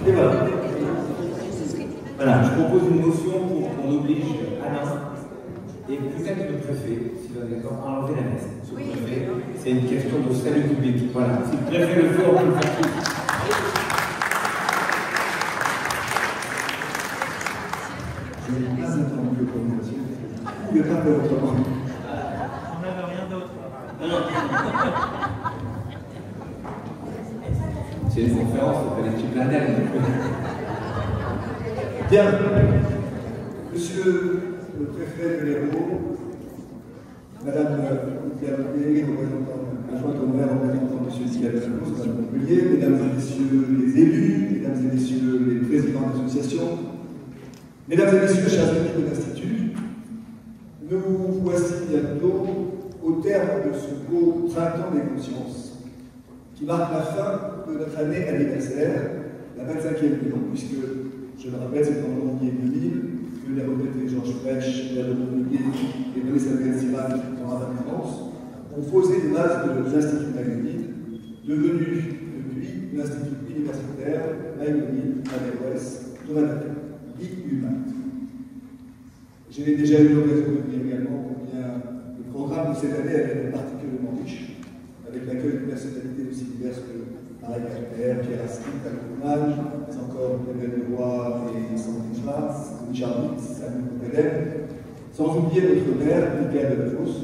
Et voilà. Voilà, je propose une motion pour qu'on oblige Alain et peut-être le préfet, si vous êtes d'accord, à enlever la veste. Oui. C'est une question de salut public. Voilà. Si le préfet le fait, on peut le faire tout. Je n'ai pas attendu le communication. Il n'y a pas d'autre. On n'avait rien d'autre. C'est une conférence, on fait des petits planètes. Bien. Monsieur le préfet de l'Hérault, Madame Claire Montpellier, adjointe au maire, représentant M. Sylvain Madame Montpellier, Mesdames et Messieurs les élus, Mesdames et Messieurs les présidents d'associations, Mesdames et Messieurs, chers amis de l'Institut, nous voici bientôt au terme de ce beau printemps des consciences qui marque la fin de notre année anniversaire, la 25e bilan, puisque, je le rappelle, c'est en janvier 2000 que les retraités Georges Frêche, Bernard Montpellier et Marie-Samuel Siman en France ont posé les bases de l'Institut Maïmonide, devenu depuis l'Institut universitaire Maïmonide Averroès de Madrid, dit humain. J'ai déjà eu l'occasion de dire également combien le programme de cette année a été particulièrement riche, avec l'accueil de personnalités aussi diverses que Marie Carter, Pierre Askin, Calcoumage, mais encore Bébé Leroy et Sandrine Schwartz, Richard Witz, Samuel Coppelem, sans oublier notre maire, Michael Delafos,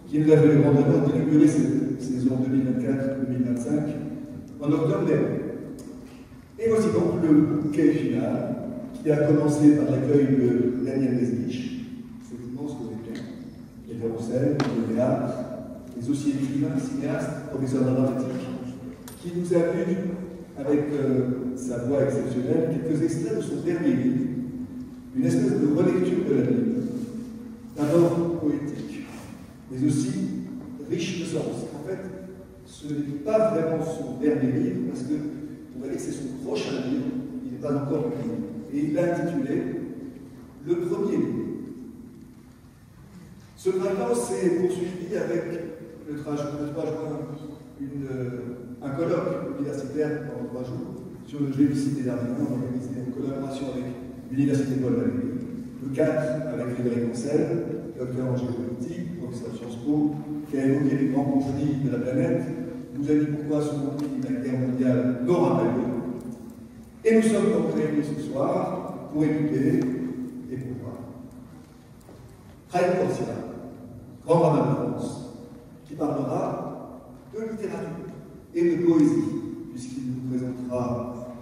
qui nous a fait le grand honneur d'inaugurer cette saison 2024-2025 en octobre dernier. Et voici donc le bouquet final, qui a commencé par l'accueil de Daniel Mesnich, cet immense comédien, météorocène, de théâtre, mais aussi écrivain, cinéaste, professeur dramatique, qui nous a lu, avec sa voix exceptionnelle, quelques extraits de son dernier livre, une espèce de relecture de la Bible, d'abord poétique, mais aussi riche de sens. En fait, ce n'est pas vraiment son dernier livre, parce que on va dire que c'est son prochain livre, il n'est pas encore écrit, et il l'a intitulé Le premier livre. Ce printemps s'est poursuivi avec le 3 juin un colloque universitaire pendant 3 jours sur le génocide des Arméniens organisé en collaboration avec l'Université Paul Valéry. Le 4 avec Frédéric Ancel, docteur en géopolitique, professeur de Sciences Po, qui a évoqué les grands conflits de la planète, nous a dit pourquoi ce conflit de la guerre mondiale n'aura pas lieu. Et nous sommes donc réunis ce soir pour écouter et pour voir Haïm Corsia, grand rabbin de France, qui parlera de littérature et de poésie, puisqu'il nous présentera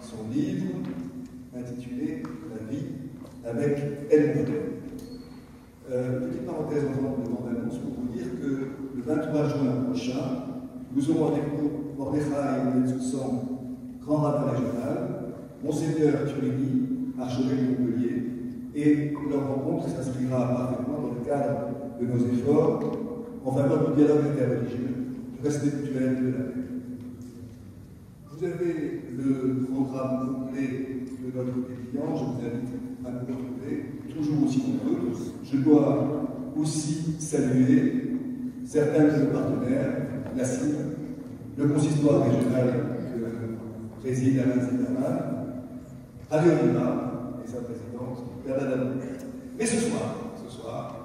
son livre intitulé La vie avec Edmond. Petite parenthèse en forme de bande-annonce pour vous dire que le 23 juin prochain, nous aurons avec nous Mordechai Bensoussan, grand rabbin régional, Monseigneur Turini, archevêque de Montpellier, et leur rencontre s'inscrira parfaitement dans le cadre de nos efforts en faveur du dialogue interreligieux, du respect mutuel de la paix. Vous avez le programme complet de notre bilan, je vous invite à nous retrouver, toujours aussi nombreux. Je dois aussi saluer certains de nos partenaires, la CIM, le consistoire régional que préside Alain Zitterman, Radio Lima et sa présidente, Bernard Damon. Mais ce soir,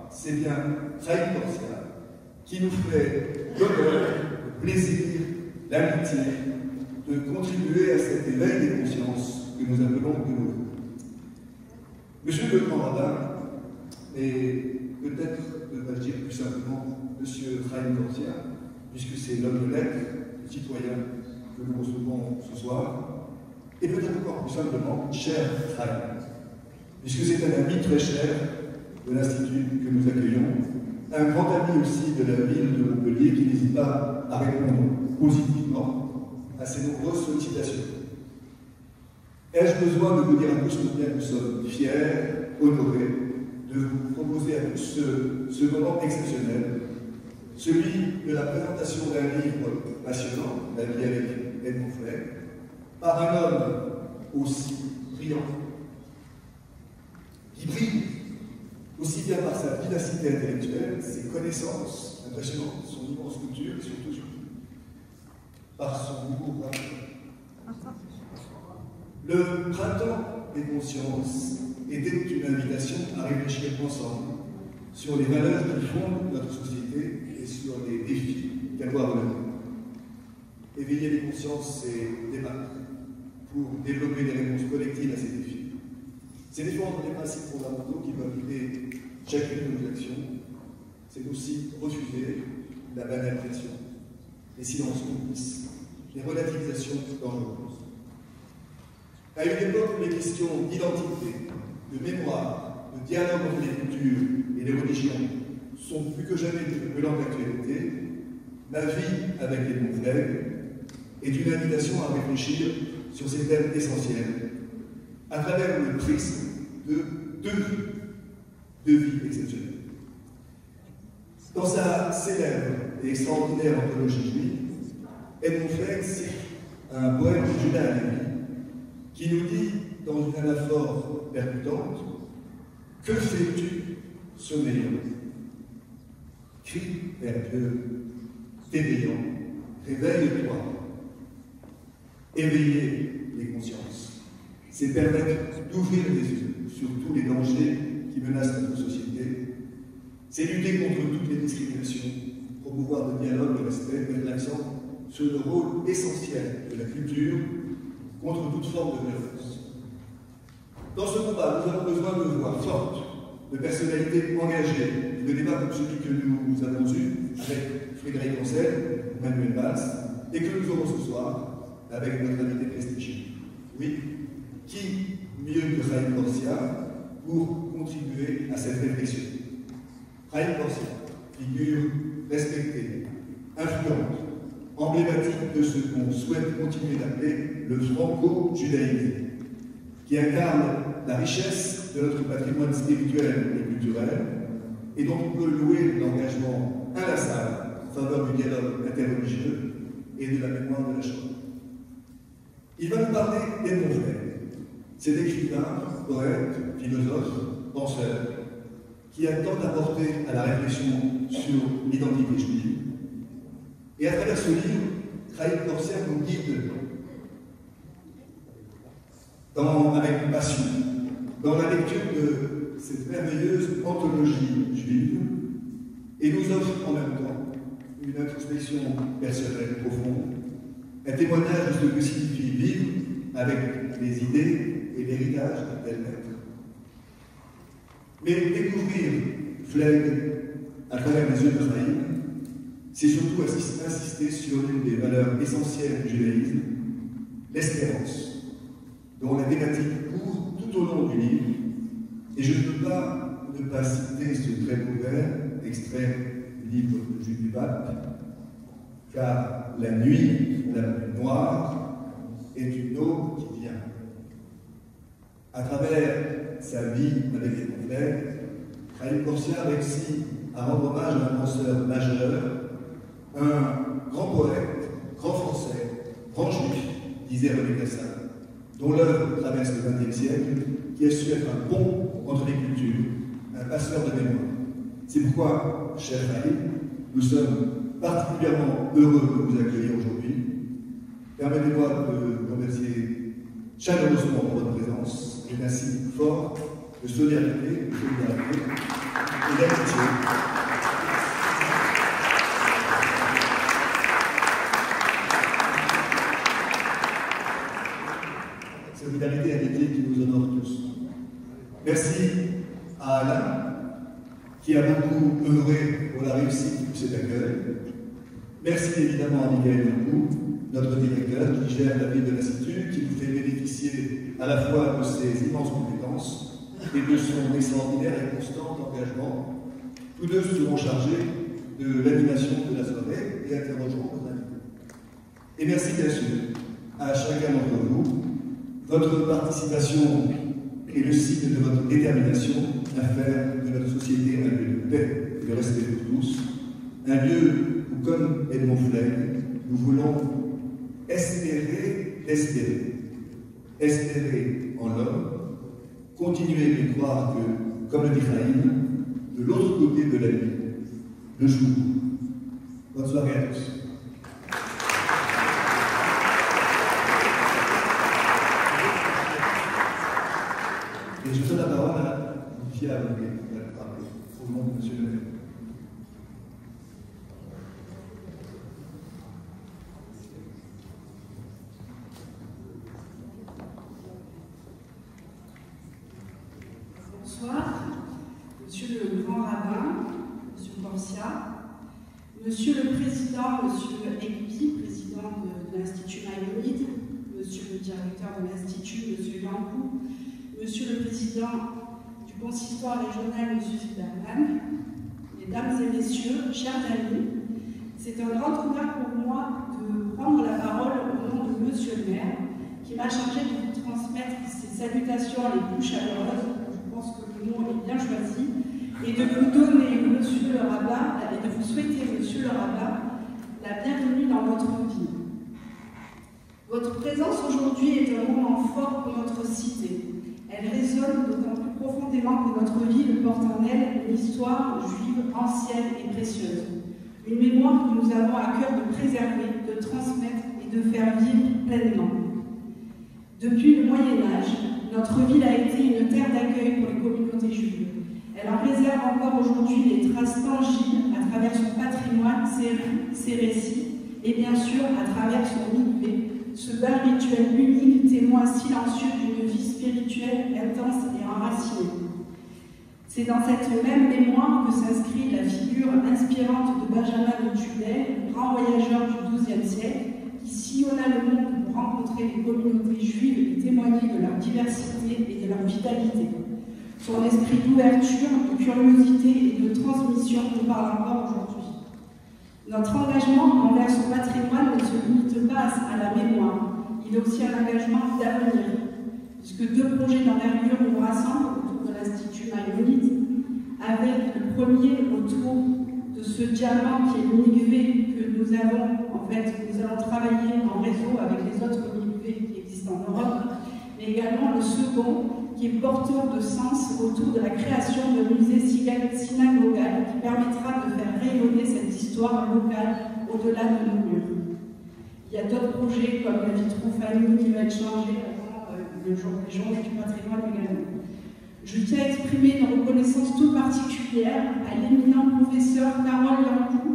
c'est bien Haïm Corsia qui nous fait l'honneur, le plaisir, l'amitié de contribuer à cet éveil des consciences que nous appelons de nos voeux. Monsieur le grand rabbin, et peut-être devrais-je dire plus simplement Monsieur Haïm Corsia, puisque c'est l'homme de lettres, le citoyen que nous recevons ce soir, et peut-être encore plus simplement, cher Haïm, puisque c'est un ami très cher de l'Institut que nous accueillons, un grand ami aussi de la ville de Montpellier qui n'hésite pas à répondre positivement à ces nombreuses sollicitations. Ai-je besoin de vous dire à tous combien nous sommes fiers, honorés, de vous proposer à tous ce moment exceptionnel, celui de la présentation d'un livre passionnant, La vie avec Edmond Frey, par un homme aussi brillant, qui brille aussi bien par sa vivacité intellectuelle, ses connaissances impressionnantes, son immense culture, et surtout par son humour. Le printemps des consciences était une invitation à réfléchir ensemble sur les valeurs qui fondent notre société et sur les défis qu'elle doit relever. Éveiller les consciences, c'est débattre pour développer des réponses collectives à ces défis. C'est défendre des principes fondamentaux qui doivent guider chacune de nos actions. C'est aussi refuser la banalisation, les silences complices, les relativisations dangereuses. À une époque où les questions d'identité, de mémoire, de dialogue entre les cultures et les religions sont plus que jamais de brûlantes d'actualité, ma vie avec les Montflègues est une invitation à réfléchir sur ces thèmes essentiels à travers le prisme de deux vies exceptionnelles. Dans sa célèbre et extraordinaire anthologie juive, Edmond Fleck cite un poème de Judas Halevi qui nous dit, dans une anaphore percutante, « Que fais-tu, sommeillant? Crie vers Dieu, t'éveillant, réveille-toi. » Éveiller les consciences, c'est permettre d'ouvrir les yeux sur tous les dangers qui menacent notre société. C'est lutter contre toutes les discriminations, promouvoir le dialogue, le respect, mettre l'accent sur le rôle essentiel de la culture contre toute forme de violence. Dans ce combat, nous avons besoin de voix fortes, de personnalités engagées, de débats comme celui que nous avons eu avec Frédéric Ancel, Manuel Valls, et que nous aurons ce soir avec notre invité prestigieux. Oui, qui mieux que Chaim Corsia pour contribuer à cette réflexion? Chaim Corsia, figure respectée, influente, emblématique de ce qu'on souhaite continuer d'appeler le franco-judaïsme, qui incarne la richesse de notre patrimoine spirituel et culturel, et dont on peut louer l'engagement inlassable en faveur du dialogue interreligieux et de la mémoire de la Shoah. Il va nous parler d'Edmond Fleck, cet écrivain, poète, philosophe, penseur, qui a tant apporté à la réflexion sur l'identité juive. Et à travers ce livre, Chaim Corsia nous guide avec passion dans la lecture de cette merveilleuse anthologie juive et nous offre en même temps une introspection personnelle profonde, un témoignage de ce que signifie vivre avec les idées et l'héritage d'un tel maître. Mais découvrir Fleck à travers les yeux de Chaim, c'est surtout insister sur l'une des valeurs essentielles du judaïsme, l'espérance, dont la thématique court tout au long du livre, et je ne peux pas ne pas citer ce très beau vers, extrait du livre de Jules du Pape, car la nuit la plus noire est une aube qui vient. À travers sa vie avec les Montflègues, Chaim Corsia réussit à rendre hommage à un penseur majeur, un grand poète, grand français, grand juif, disait René Cassin, dont l'œuvre traverse le XXe siècle, qui a su être un pont entre les cultures, un passeur de mémoire. C'est pourquoi, cher Chaim, nous sommes particulièrement heureux de vous accueillir aujourd'hui. Permettez-moi de remercier chaleureusement pour votre présence et d'un signe fort de solidarité et d'amitié. Solidarité et amitié qui nous honore tous. Merci à Alain, qui a beaucoup œuvré pour la réussite de cet accueil. Merci évidemment à Michael Lecoux, notre directeur, qui gère la vie de l'Institut, qui nous fait bénéficier à la fois de ses immenses compétences et de son extraordinaire et constant engagement. Tous deux seront chargés de l'animation de la soirée et interrogeront nos invités. Et merci bien sûr à chacun d'entre vous. Votre participation est le signe de votre détermination à faire de notre société un lieu de paix et de respect pour tous, un lieu où, comme Edmond Fleck, nous voulons espérer en l'homme, continuer de croire que, comme le dit Chaim, de l'autre côté de la nuit, le jour. Bonne soirée à tous. Et je donne la parole à Lufia Avoué, qui va parler au nom de M. le maire. Bonsoir, Monsieur le Grand Rabbin, Monsieur Corsia, Monsieur le Président, Monsieur Ekbi, président de l'Institut Maïmonide, Monsieur le Directeur de l'Institut, Monsieur Yankou, Monsieur le Président du Consistoire régional, Monsieur Zilberman, Mesdames et Messieurs, chers amis, c'est un grand honneur pour moi de prendre la parole au nom de Monsieur le maire, qui m'a chargé de vous transmettre ses salutations les plus chaleureuses. Je pense que le mot est bien choisi, et de vous donner, Monsieur le rabbin, et de vous souhaiter, Monsieur le rabbin, la bienvenue dans votre vie. Votre présence aujourd'hui est un moment fort pour notre cité. Elle résonne d'autant plus profondément que notre ville porte en elle une histoire juive ancienne et précieuse. Une mémoire que nous avons à cœur de préserver, de transmettre et de faire vivre pleinement. Depuis le Moyen-Âge, notre ville a été une terre d'accueil pour les communautés juives. Elle en préserve encore aujourd'hui les traces tangibles à travers son patrimoine, ses récits, et bien sûr à travers son mikvé, ce bain rituel unique, témoin silencieux d'une vie spirituelle intense et enracinée. C'est dans cette même mémoire que s'inscrit la figure inspirante de Benjamin de Tudela, grand voyageur du XIIe siècle, qui sillonna le monde pour rencontrer les communautés juives et témoigner de leur diversité et de leur vitalité. Son esprit d'ouverture, de curiosité et de transmission nous parle encore aujourd'hui. Notre engagement envers son patrimoine ne se limite pas à la mémoire, il est aussi un engagement d'avenir, puisque deux projets d'envergure nous rassemblent autour de l'Institut Maïmonide, avec le premier autour de ce diamant qui est le mikvé que nous allons travailler en réseau avec les autres mikvés qui existent en Europe, mais également le second qui est porteur de sens autour de la création d'un musée synagogal qui permettra de faire rayonner cette histoire locale au-delà de nos murs. Il y a d'autres projets comme la Vitrofamille qui va être changée avant les journées du patrimoine également. Je tiens à exprimer une reconnaissance toute particulière à l'éminent professeur Carole Yankou,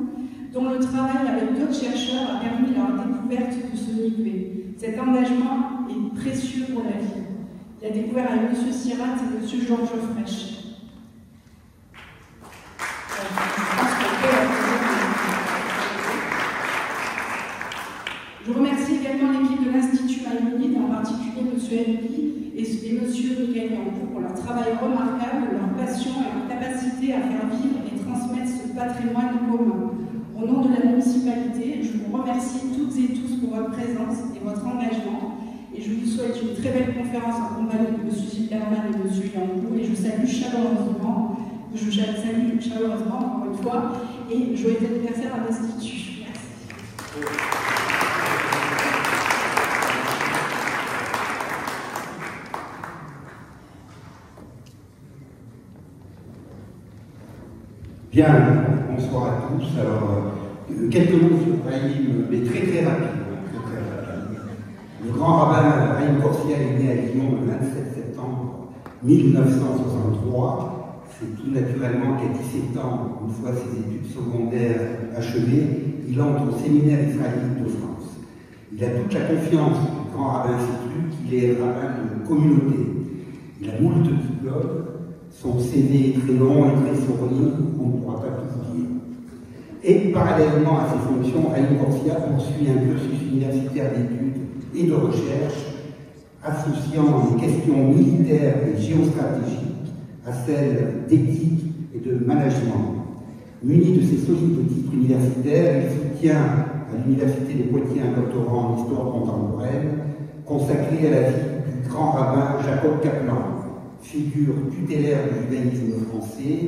dont le travail avec d'autres chercheurs a permis la découverte de ce mikvé. Cet engagement est précieux pour la ville. Il a découvert avec M. Sirat et M. Georges Frêche. Je remercie également l'équipe de l'Institut Maïmonide, en particulier M. Elbi et M. Michael Yankou pour leur travail remarquable, leur passion et leur capacité à faire vivre et transmettre ce patrimoine commun. Au nom de la municipalité, je vous remercie toutes et tous pour votre présence et votre engagement. Et je vous souhaite une très belle conférence en compagnie de M. Zilberman et M. Yankou. Et je salue chaleureusement, encore une fois, et joyeux anniversaire à l'Institut. Merci. Bien, bonsoir à tous. Alors, quelques mots sur Raïm, mais très très rapide. Le grand rabbin Raïm Corsia est né à Lyon le 27 septembre 1963. C'est tout naturellement qu'à 17 ans, une fois ses études secondaires achevées, il entre au séminaire israélite de France. Il a toute la confiance du grand rabbin Citru qu'il est rabbin de communauté. Il a moult diplômes, son CV est très long et très fourni, on ne pourra pas tout dire. Et parallèlement à ses fonctions, Raïm Corsia poursuit un cursus universitaire d'études et de recherche, associant les questions militaires et géostratégiques à celles d'éthique et de management. Muni de ses solides titres universitaires, il soutient à l'Université de Poitiers un doctorat en histoire contemporaine consacré à la vie du grand rabbin Jacob Kaplan, figure tutélaire du judaïsme français.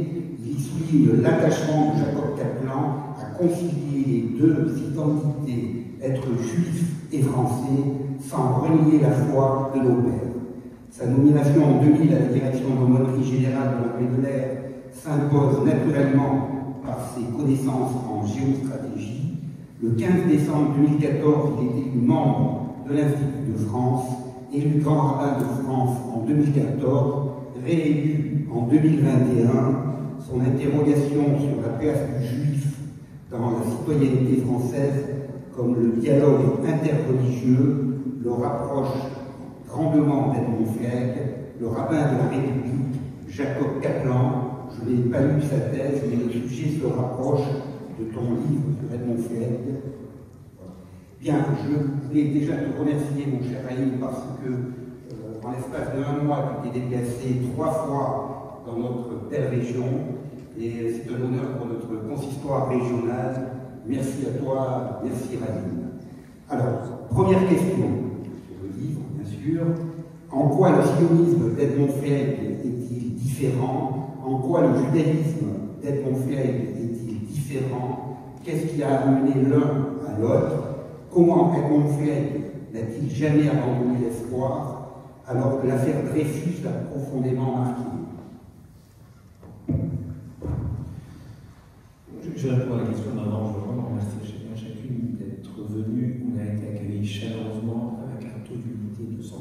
Il souligne l'attachement de Jacob Kaplan à concilier les deux identités, être juif et français, sans renier la foi de nos pères. Sa nomination en 2000 à la direction de l'aumônerie générale de l'armée de l'air s'impose naturellement par ses connaissances en géostratégie. Le 15 décembre 2014, il est élu membre de l'Institut de France, élu grand rabbin de France en 2014, réélu en 2021, son interrogation sur la place du juif dans la citoyenneté française comme le dialogue interreligieux le rapproche grandement d'Edmond Flegg, le rabbin de la République, Jacob Kaplan. Je n'ai pas lu sa thèse, mais le sujet se rapproche de ton livre sur Edmond Flegg. Bien, je voulais déjà te remercier, mon cher Haïm, parce que en l'espace de 1 mois, tu t'es déplacé 3 fois dans notre belle région, et c'est un honneur pour notre consistoire régional. Merci à toi, merci Haïm. Alors, première question sur le livre, bien sûr. En quoi le sionisme d'Edmond Flegg est-il différent? En quoi le judaïsme d'Edmond Flegg est-il différent? Qu'est-ce qui a amené l'un à l'autre? Comment Edmond Flegg n'a-t-il jamais abandonné l'espoir alors que l'affaire Dreyfus l'a profondément marqué? Je réponds à la question d'avant. Je vraiment remercie chacune d'être venue. On a été accueillis chaleureusement avec un taux d'humidité de 100%,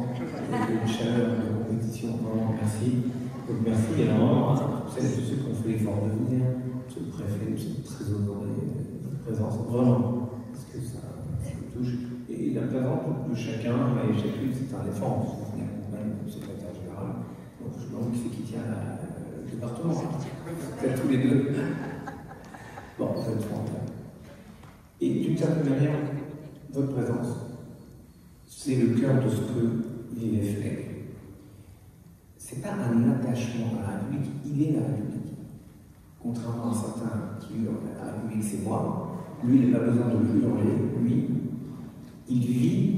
une chaleur de compétition. Vraiment merci. Donc merci énormément à celles et ceux qui ont fait l'effort de venir, monsieur le préfet, monsieur le trésorier, votre présence. Vraiment, parce que ça touche. Et la présence de chacun et chacune, c'est un effort. Parce qu'on accompagne le secrétaire général. Donc je me demande qui c'est qui tient le département. Peut-être tous les deux. Bon, vous êtes formidable. Et d'une certaine manière, votre présence, c'est le cœur de ce que vivait Flegg. Ce n'est pas un attachement à la République, il est la République. Contrairement à certains qui hurlent la République, c'est moi. Lui, il n'a pas besoin de hurler. Lui, il vit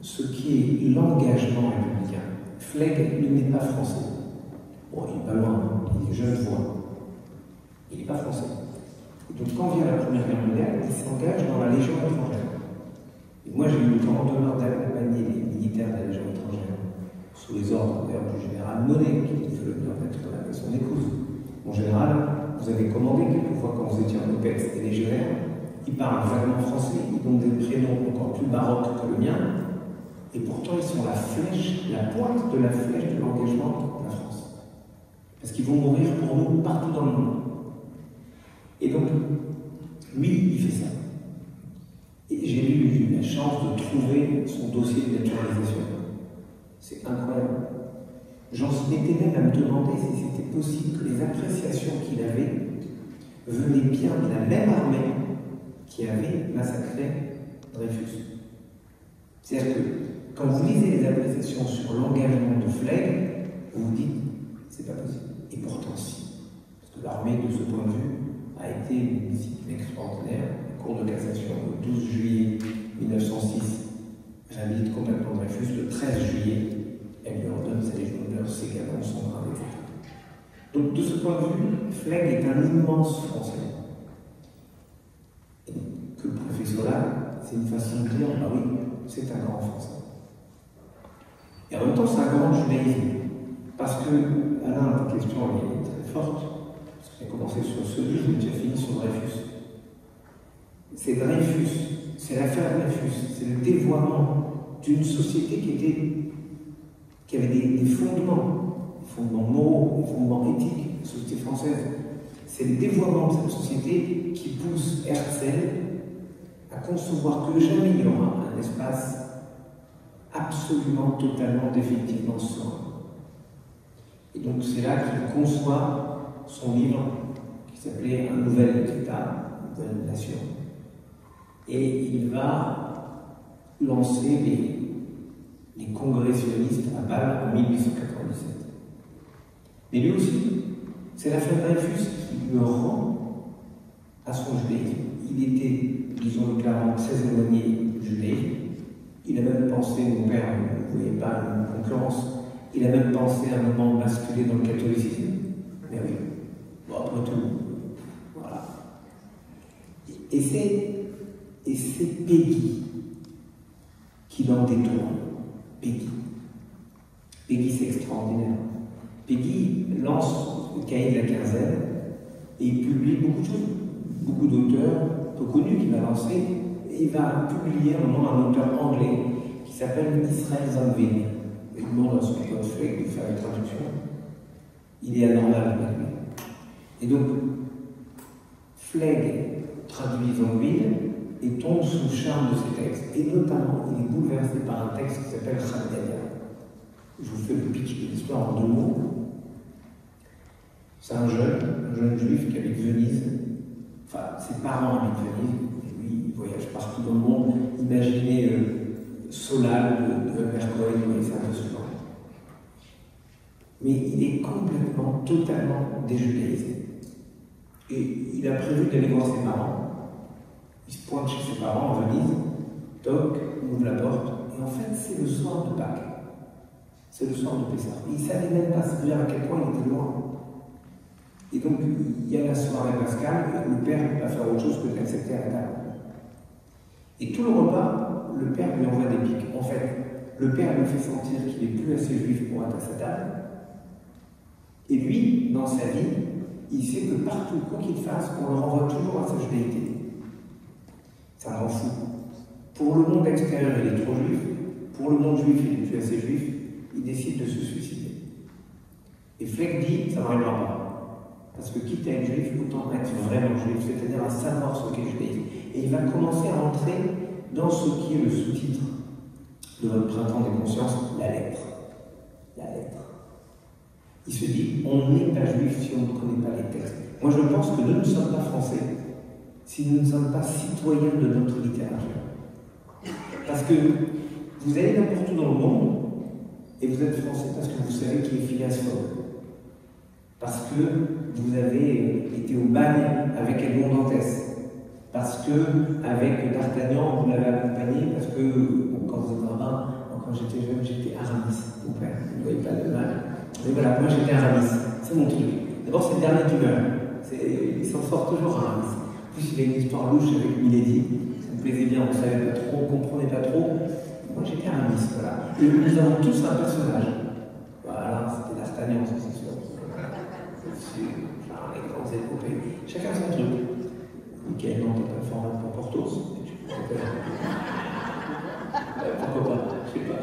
ce qui est l'engagement républicain. Flegg, il n'est pas français. Bon, il n'est pas loin, il est genevois. Il n'est pas français. Et donc, quand vient la Première Guerre mondiale, il s'engage dans la Légion étrangère. Et moi, j'ai eu le grand honneur d'accompagner les militaires de la Légion étrangère, sous les ordres d'ailleurs du général Monet, qui fait l'honneur d'être là avec son épouse. Mon général, vous avez commandé quelquefois quand vous étiez en OPEX et légionnaire, ils parlent vaguement français, ils ont des prénoms encore plus baroques que le mien, et pourtant ils sont la flèche, la pointe de la flèche de l'engagement de la France. Parce qu'ils vont mourir pour nous partout dans le monde. Et donc, lui, il fait ça. Et j'ai eu la chance de trouver son dossier de naturalisation. C'est incroyable. J'en étais même à me demander si c'était possible que les appréciations qu'il avait venaient bien de la même armée qui avait massacré Dreyfus. C'est-à-dire que quand vous lisez les appréciations sur l'engagement de Flegg, vous vous dites, c'est pas possible. Et pourtant, si. Parce que l'armée, de ce point de vue, a été une discipline extraordinaire. La Cour de cassation, le 12 juillet 1906, réhabilite complètement Dreyfus. Le 13 juillet, elle lui ordonne sa Légion d'honneur, ses canons, son grade, etc. Donc, de ce point de vue, Flegg est un immense Français. Et que le préfet soit là, c'est une façon de dire, ah oui, c'est un grand Français. Et en même temps, c'est un grand judaïsme. Parce que, Alain, ta question est très forte. J'ai commencé sur ce livre, mais tu as fini sur Dreyfus. C'est Dreyfus, c'est l'affaire Dreyfus, c'est le dévoiement d'une société qui avait des fondements moraux, des fondements éthiques, la société française. C'est le dévoiement de cette société qui pousse Herzl à concevoir que jamais il y aura un espace absolument, totalement, définitivement serein. Et donc c'est là qu'il conçoit son livre qui s'appelait Un nouvel État, une nouvelle nation. Et il va lancer les congressionnistes à Bâle en 1897. Mais lui aussi, c'est l'affaire Dreyfus qui le rend à son judaïsme. Il était, disons-le clairement, très éloigné du judaïsme. Il a même pensé, mon père ne voyait pas une concurrence, il a même pensé à un moment basculer dans le catholicisme. Mais oui. Bon, après tout, voilà. Et c'est Peggy qui l'en détourne. Peggy, c'est extraordinaire. Peggy lance le cahier de la quinzaine et il publie beaucoup de choses. Beaucoup d'auteurs peu connus qu'il va lancer. Et il va publier un nom d'un auteur anglais qui s'appelle Israel Zanvin. Il demande à son pote Flegg de faire la traduction. il est anormal maintenant. Et donc, Flegg traduit Zangwill et tombe sous le charme de ces textes. Et notamment, il est bouleversé par un texte qui s'appelle Khabdaya. Je vous fais le pitch de l'histoire en 2 mots. C'est un jeune juif qui habite Venise. Enfin, ses parents habitent Venise. Et lui, il voyage partout dans le monde. Imaginez Solal de Mercoy, vous voyez ça un peu souvent. Mais il est complètement, totalement déjudaïsé. Et il a prévu d'aller voir ses parents. Il se pointe chez ses parents en Venise, toc, il ouvre la porte, et en fait, c'est le soir de Pâques. C'est le soir de Pessah. Il ne savait même pas se dire à quel point il était loin. Et donc, il y a la soirée pascale, et le père ne peut pas faire autre chose que de l'accepter à la table. Et tout le repas, le père lui envoie des piques. En fait, le père lui fait sentir qu'il n'est plus assez juif pour être à sa table. Et lui, dans sa vie, il sait que partout, quoi qu'il fasse, on le renvoie toujours à sa judaïté. Ça le rend fou. Pour le monde extérieur, il est trop juif. Pour le monde juif, il n'est plus assez juif. Il décide de se suicider. Et Flegg dit, ça n'arrivera pas. Parce que quitte à être juif, autant être vraiment juif, c'est-à-dire à savoir ce qu'est le judaïsme. Et il va commencer à entrer dans ce qui est le sous-titre de votre printemps des consciences, la lettre. La lettre. Il se dit, on n'est pas juif si on ne connaît pas les textes. Moi, je pense que nous ne sommes pas français si nous ne sommes pas citoyens de notre littérature. Parce que vous allez n'importe où dans le monde, et vous êtes français parce que vous savez qui est Phileas Fogg. Parce que vous avez été au bagne avec Edmond Dantès. Parce que, avec D'Artagnan, vous l'avez accompagné, parce que, bon, quand vous êtes en bain, quand j'étais jeune, j'étais Aramis, mon père. Vous ne voyez pas de mal. Mais voilà, moi j'étais Aramis. C'est mon truc. D'abord, c'est le dernier qui meurt. Il s'en sort toujours Aramis. En plus, il y a une histoire louche avec Milady. Ça me plaisait bien, on ne savait pas trop, on ne comprenait pas trop. Moi j'étais Aramis, voilà. Et nous avons tous un personnage. Voilà, c'était D'Artagnan, ça c'est sûr. Enfin, les grandes épopées. Chacun son truc. Michael, non, t'as pas le format pour Portos. Pourquoi pas? Je sais pas.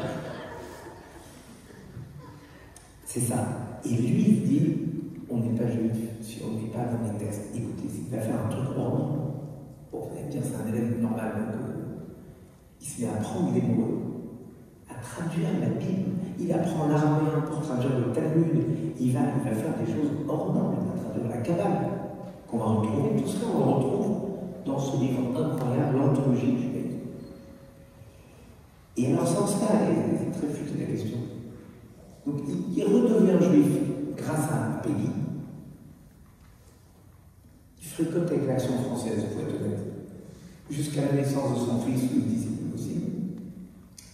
C'est ça. Et lui, il dit, on n'est pas juif si on n'est pas dans les textes. Écoutez, s'il va faire un truc roman, bon, vous allez me dire, c'est un élève normal, donc il se met à apprendre l'hébreu, à traduire la Bible. Il apprend l'araméen pour traduire le Talmud. Il va faire des choses hors normes. Il va traduire la Kabbale, qu'on va retrouver. Tout ça, on le retrouve dans ce livre incroyable, l'anthologie du judaïsme. Et alors, sans cela, c'est très futé la question. Donc, il redevient juif grâce à Peggy. Il fricote avec l'Action française, pour être honnête. Jusqu'à la naissance de son fils, où il dit c'est plus possible.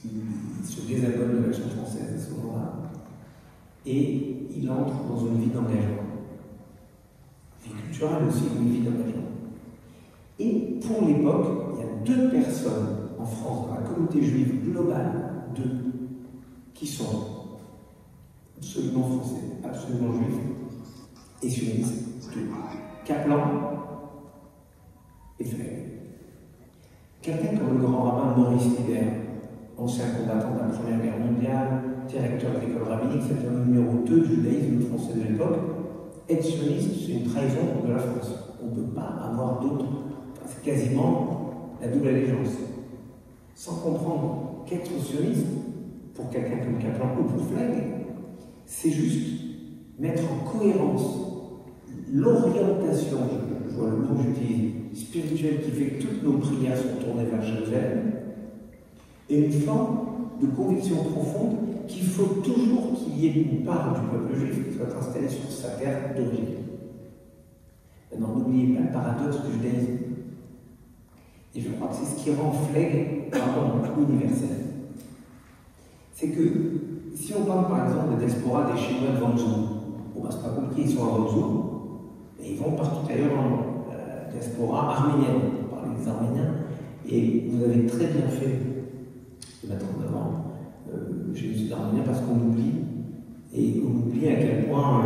Il se désabonne de l'Action française à ce moment-là. Et il entre dans une vie d'engagement. Vie culturelle aussi, une vie d'engagement. Et pour l'époque, il y a 2 personnes en France, dans la communauté juive globale, 2, qui sont absolument français, absolument juif, et sionistes, 2. Kaplan et Flegg. Quelqu'un comme le grand rabbin Maurice Nieder, ancien combattant de la Première Guerre mondiale, directeur de l'école rabbinique, c'est le numéro 2 du judaïsme français de l'époque. Être sioniste, c'est une trahison de la France. On ne peut pas avoir d'autre. C'est quasiment la double allégeance. Sans comprendre qu'être sioniste, pour quelqu'un comme Kaplan ou pour Flegg, c'est juste mettre en cohérence l'orientation, je vois le mot que j'utilise, spirituelle qui fait que toutes nos prières sont tournées vers Jérusalem, et une forme de conviction profonde qu'il faut toujours qu'il y ait une part du peuple juif qui soit installée sur sa terre d'origine. Maintenant, n'oubliez pas le paradoxe du judaïsme. Et je crois que c'est ce qui rend Flegg vraiment universel. C'est que, si on parle par exemple de la diaspora des Chinois de Wenzhou, bon, c'est pas compliqué, ils sont à Wenzhou, mais ils vont partout ailleurs dans la diaspora arménienne, on parle des Arméniens, et vous avez très bien fait de mettre en avant le génocide arménien parce qu'on oublie, et on oublie à quel point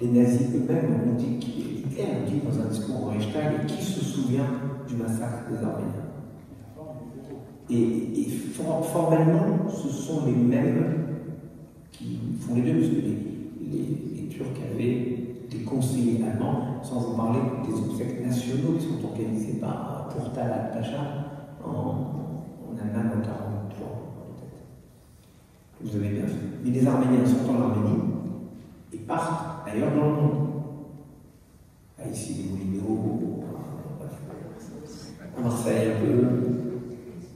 les nazis eux-mêmes ont dit, Hitler a dit dans un discours au Reichstag, et qui se souvient du massacre des Arméniens. Et formellement, ce sont les mêmes qui font les deux, parce que les Turcs avaient des conseillers allemands, sans en parler des obsèques nationaux qui sont organisés par pour Talat Pacha en Allemagne en 1943. Vous avez bien fait. Mais les Arméniens sont en Arménie et partent ailleurs dans le monde. Ici, les Moulineaux, à Marseille un peu,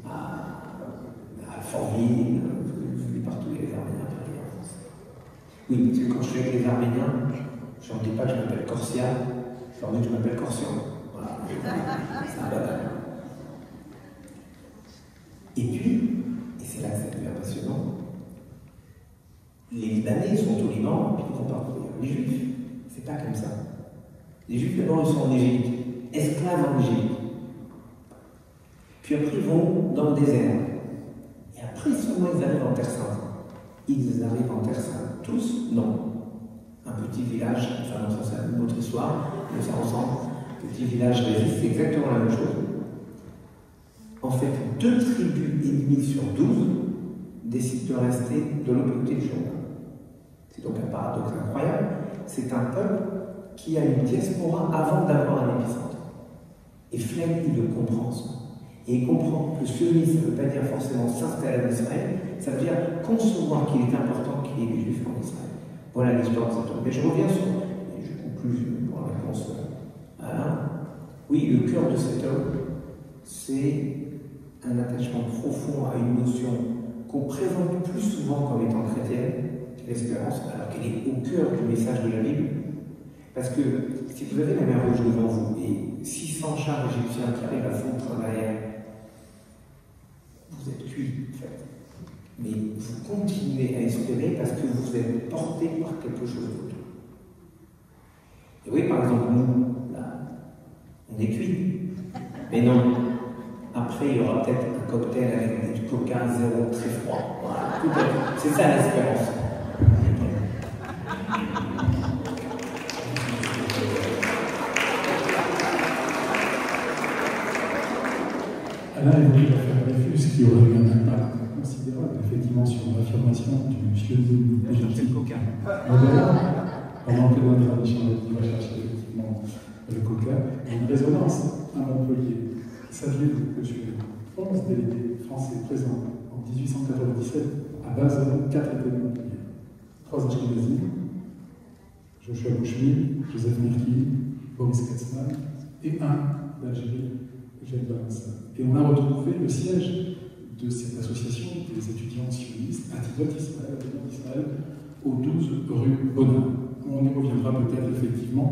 à Fortville, je vais partout, il y a les Arméniens à Paris, en France. Oui, parce que quand je suis avec les Arméniens, je leur dis pas que je m'appelle Corsia, je leur dis que je m'appelle Corsion. Voilà. C'est un bâtard. Et puis, et c'est là que ça devient passionnant, les Libanais sont au Liban, puis ils vont partout. Les Juifs, c'est pas comme ça. Les Juifs, d'abord, ils sont en Égypte, esclaves en Égypte. Puis après, ils vont dans le désert. Et après, seulement, ils arrivent en Terre Sainte. Ils arrivent en Terre Sainte. Tous? Non. Un petit village, enfin, non, ça c'est une autre histoire, mais ça ressemble. Petit village résiste, c'est exactement la même chose. En fait, 2 tribus ennemies sur 12 décident de rester de l'autre côté du Jourdain. C'est donc un paradoxe incroyable. C'est un peuple qui a une diaspora avant d'avoir un épicentre. Et Flegg, il le comprend. Et il comprend que sionisme, ça ne veut pas dire forcément s'installer en Israël, ça veut dire concevoir qu'il est important qu'il y ait des Juifs en Israël. Voilà l'histoire de cet homme. Mais je reviens sur, et je conclue pour la réponse à Alain. Oui, le cœur de cet homme, c'est un attachement profond à une notion qu'on présente plus souvent comme étant chrétienne, l'espérance, alors qu'elle est au cœur du message de la Bible. Parce que si vous avez la mer Rouge devant vous et 600 chars égyptiens qui arrivent à fondre derrière, vous êtes cuit, en fait. Mais vous continuez à espérer parce que vous êtes porté par quelque chose d'autre. Et oui, par exemple, nous, là, on est cuit. Mais non. Après, il y aura peut-être un cocktail avec du coca zéro très froid. Voilà. C'est ça l'espérance. Alain évoqué l'affaire Dreyfus qui aurait eu un impact considérable effectivement sur l'affirmation du sionisme égyptien moderne. Pendant que notre tradition qui va chercher effectivement le coca, une résonance à Montpellier. Saviez-vous que sur les 11 délégués français présents en 1897 à Basel, 4 étaient de Montpellier, 3 Ashkenazim, Joshua Boucheville, Joseph Merki, Boris Katzmann et un d'Algérie, Eugène Balança. Et on a retrouvé le siège de cette association des étudiants sionistes à Tidot Israël, aux 12 rue Bonin. On y reviendra peut-être effectivement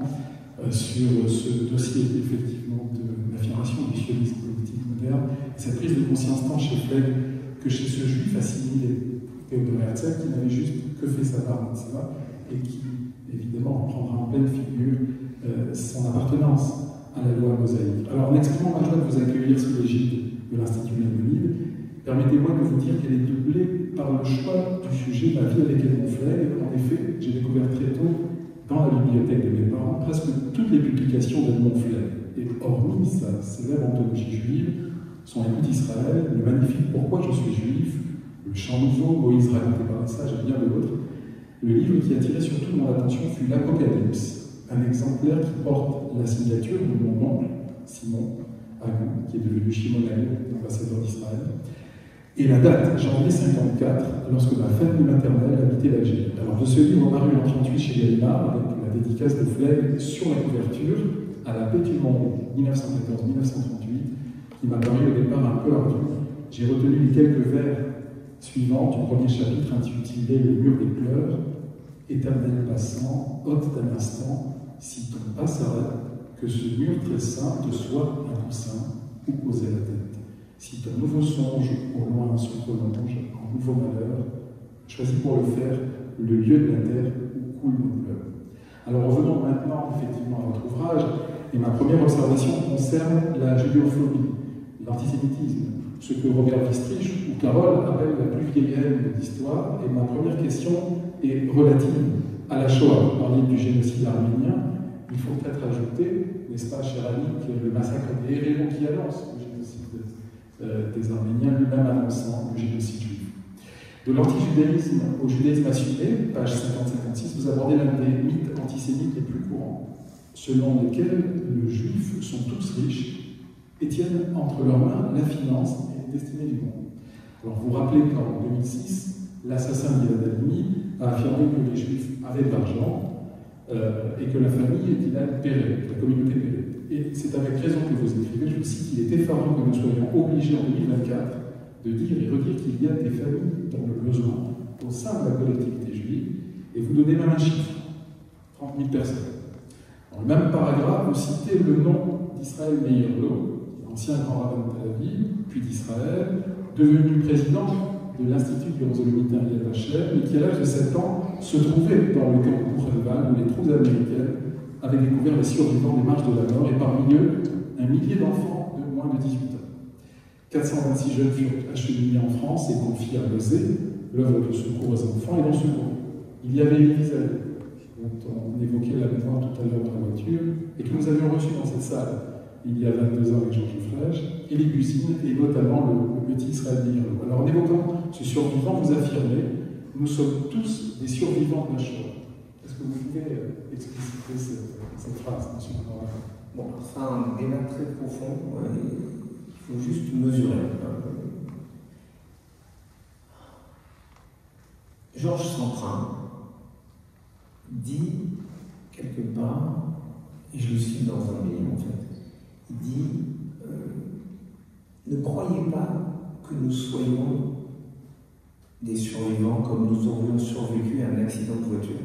sur ce dossier effectivement de l'affirmation du sionisme politique moderne, cette prise de conscience tant chez Flegg que chez ce juif assimilé, Théodore Herzl, qui n'avait juste que fait sa part mitzvah et qui évidemment prendra en pleine figure son appartenance à la loi mosaïque. Alors en exprimant ma joie de vous accueillir sous l'égide de l'Institut Maïmonide, permettez-moi de vous dire qu'elle est doublée par le choix du sujet Ma vie avec Edmond Flegg. En effet, j'ai découvert très tôt dans la bibliothèque de mes parents presque toutes les publications d'Edmond Flegg. Et hormis sa célèbre anthologie juive, son Écoute d'Israël, le magnifique Pourquoi je suis juif, le Chant nouveau, Moïse raconté par les sages et bien d'autres, le livre qui attirait surtout mon attention fut l'Apocalypse, un exemplaire qui porte la signature de mon oncle, Simon Agou, qui est devenu Shimon Agou, ambassadeur d'Israël, et la date, janvier 54, lorsque ma famille maternelle habitait l'Algérie. Alors de ce livre paru en 1938 chez Gallimard, avec la dédicace de Flegg sur la couverture, à la paix du monde 1914-1938, qui m'a paru au départ un peu ardu, j'ai retenu les quelques vers suivants du premier chapitre intitulé Le mur des pleurs. Éternel passant, ôte d'un instant, si ton pas s'arrête, que ce mur très saint te soit un coussin ou poser la tête. Si ton nouveau songe au loin se prolonge en nouveau malheur, choisis pour le faire le lieu de la terre où coulent nos pleurs. Alors revenons maintenant effectivement à votre ouvrage, et ma première observation concerne la judéophobie, l'antisémitisme, ce que Robert Wistrich ou Carole appellent la plus vieille haine de l'histoire, et ma première question est relative à la Shoah. Vous parliez du génocide arménien, il faut peut-être ajouter, n'est-ce pas, cher ami, que le massacre des Hérémons qui annonce le génocide des Arméniens, lui-même annonçant le génocide juif. De l'antijudaïsme au judaïsme assumé, page 50-56, vous abordez l'un des mythes antisémites les plus courants, selon lesquels les juifs sont tous riches et tiennent entre leurs mains la finance et la destinée du monde. Alors vous rappelez qu'en 2006, l'assassin d'Ilan Halimi a affirmé que les juifs avaient de l'argent et que la famille d'Ilan paierait, que la communauté paierait. Et c'est avec raison que vous écrivez, je vous cite, il est effarant que nous soyons obligés en 2024 de dire et redire qu'il y a des familles dans le besoin au sein de la collectivité juive, et vous donnez même un chiffre, 30 000 personnes. Dans le même paragraphe, vous citez le nom d'Israël Meir-Lo, ancien grand rabbin de Tel Aviv, puis d'Israël, devenu président de l'Institut Yerushalayim Yad Vashem, et qui à l'âge de 7 ans se trouvait dans le camp de Buchenwald où les troupes américaines avaient découvert les survivants des marches de la mort, et parmi eux, un millier d'enfants de moins de 18 ans. 426 jeunes furent acheminés en France et confiés à l'OSE, l'œuvre de secours aux enfants, et dans ce groupe, il y avait Elie Wiesel, dont on évoquait la mémoire tout à l'heure dans la voiture, et que nous avions reçu dans cette salle il y a 22 ans avec Jean-Jules Frêche, Elie Busine, et notamment le petit Israël Meir-Lo. Alors en évoquant ce survivant, vous affirmez, nous sommes tous des survivants de la Shoah. Est-ce que vous pouvez expliciter cette phrase, M. Conrad? Bon, c'est un débat très profond. Il faut juste mesurer. Georges Semprin dit quelque part, et je le cite dans un livre en fait, il dit ne croyez pas que nous soyons des survivants comme nous aurions survécu à un accident de voiture.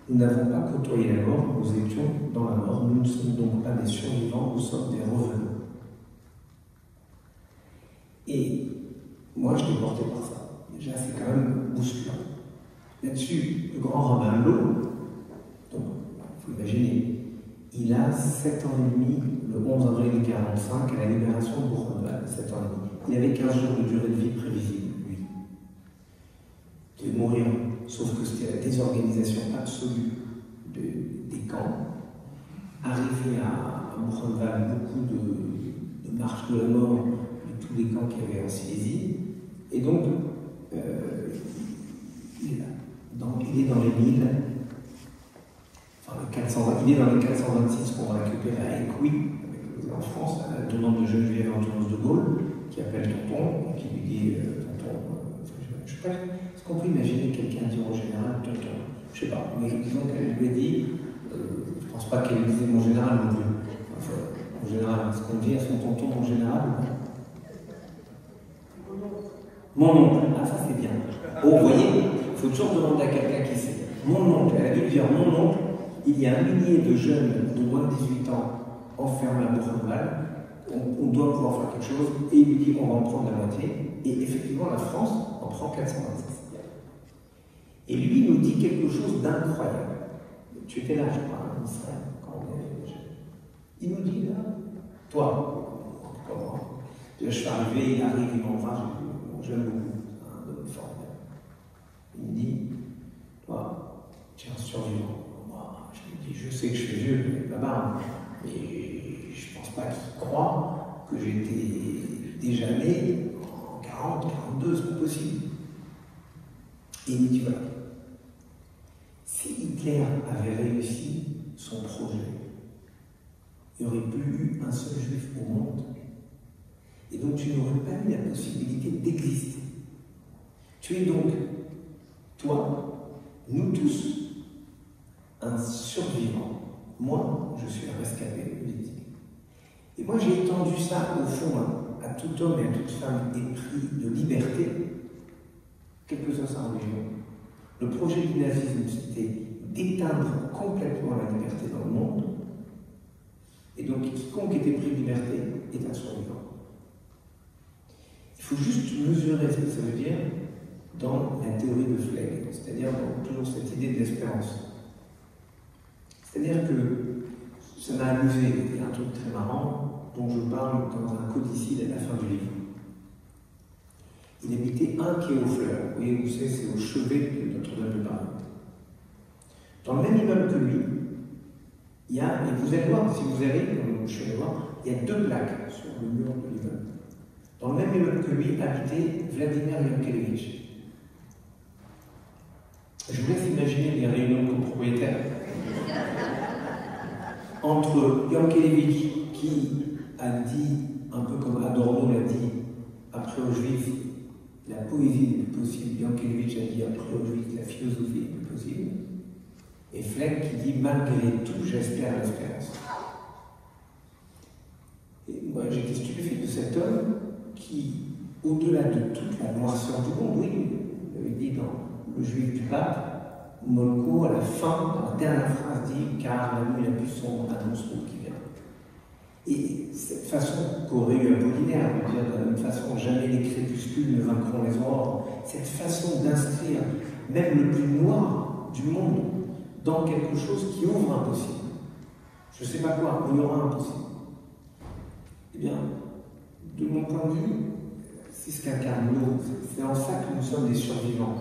Nous n'avons pas côtoyé la mort, nous étions dans la mort, nous ne sommes donc pas des survivants, nous sommes des revenants. Et moi, je suis porté par ça. Déjà, c'est quand même bousculant. Là-dessus, le grand rabbin Lo, donc, il faut imaginer, il a 7 ans et demi, le 11 avril 1945, à la libération de Buchenwald, 7 ans et demi. Il avait 15 jours de durée de vie prévisible, lui. Il devait mourir, sauf que c'était la désorganisation absolue des camps. Arrivé à Buchenwald, beaucoup de marches de la mort, tous les camps qu'il y avait en Silésie, et donc il est dans les 1000, enfin il est dans les 426 qu'on va récupérer à Écouis, en France, à la demande de Geneviève Antoine de Gaulle, qui appelle Tonton, et qui lui dit Tonton, je sais pas, est-ce qu'on peut imaginer quelqu'un dire au général Tonton? Je sais pas, mais disons qu'elle lui a dit, je pense pas qu'elle disait mon général non plus. Enfin, mon général, est-ce qu'on dit à son tonton mon général? Mon oncle, ah ça c'est bien. Oh, vous voyez, il faut toujours demander à quelqu'un qui sait. Mon oncle, elle a dû lui dire mon oncle, il y a 1 millier de jeunes de moins de 18 ans enfermés à Buchenwald, on doit pouvoir faire quelque chose, et il lui dit on va en prendre la moitié, et effectivement la France en prend 426. Et lui nous dit quelque chose d'incroyable. Tu étais là, je crois, en Israël, quand on est jeune. Il nous dit là, toi, comment? Je suis arrivé, il arrive, il m'embrasse, j'aime beaucoup, un homme formidable. Il me dit, toi, tu es un survivant. Moi, je lui dis, je sais que je suis vieux, avec la barbe, mais je ne pense pas qu'il croit que j'étais déjà né en 40, 42, c'est pas possible. Et il me dit, voilà, si Hitler avait réussi son projet, il n'y aurait plus eu un seul juif au monde. Et donc tu n'aurais pas eu la possibilité d'exister. Tu es donc, toi, nous tous, un survivant. Moi, je suis un rescapé politique. Et moi, j'ai étendu ça, au fond, à tout homme et à toute femme épris de liberté, quelle que soit sa religion. Le projet du nazisme, c'était d'éteindre complètement la liberté dans le monde. Et donc, quiconque était pris de liberté est un survivant. Il faut juste mesurer ce que ça veut dire dans la théorie de Flegg, c'est-à-dire dans toujours cette idée de l'espérance. C'est-à-dire que ça m'a amusé, il y a un truc très marrant dont je parle dans un codicile à la fin du livre. Il habitait un quai aux Fleurs, vous voyez où c'est au chevet de Notre-Dame de Paris. Dans le même immeuble que lui, il y a, et vous allez voir, si vous allez, comme je suis allé voir, il y a 2 plaques sur le mur de l'immeuble. Dans le même immeuble que lui habitait Vladimir Yankelevitch. Je vous laisse imaginer les réunions de copropriétaires entre Yankelevitch, qui a dit, un peu comme Adorno l'a dit, après Auschwitz, la poésie n'est plus possible. Yankelevitch a dit après Auschwitz, la philosophie n'est plus possible. Et Fleck qui dit, malgré tout, j'espère l'espérance. Et moi, j'étais stupéfait de cet homme qui, au-delà de toute la noirceur du monde, oui, il avait dit dans Le Juif du Pape, Molko, à la fin, dans la dernière phrase, dit « Car la nuit la plus sombre annonce l'eau qui vient ». Et cette façon qu'aurait eu Apollinaire, de dire de la même façon « Jamais les crépuscules ne vaincront les aurores », cette façon d'inscrire même le plus noir du monde dans quelque chose qui ouvre un possible. Je ne sais pas quoi, mais il y aura un possible. Eh bien, de mon point de vue, c'est ce qu'incarne l'eau. C'est en ça que nous sommes des survivants.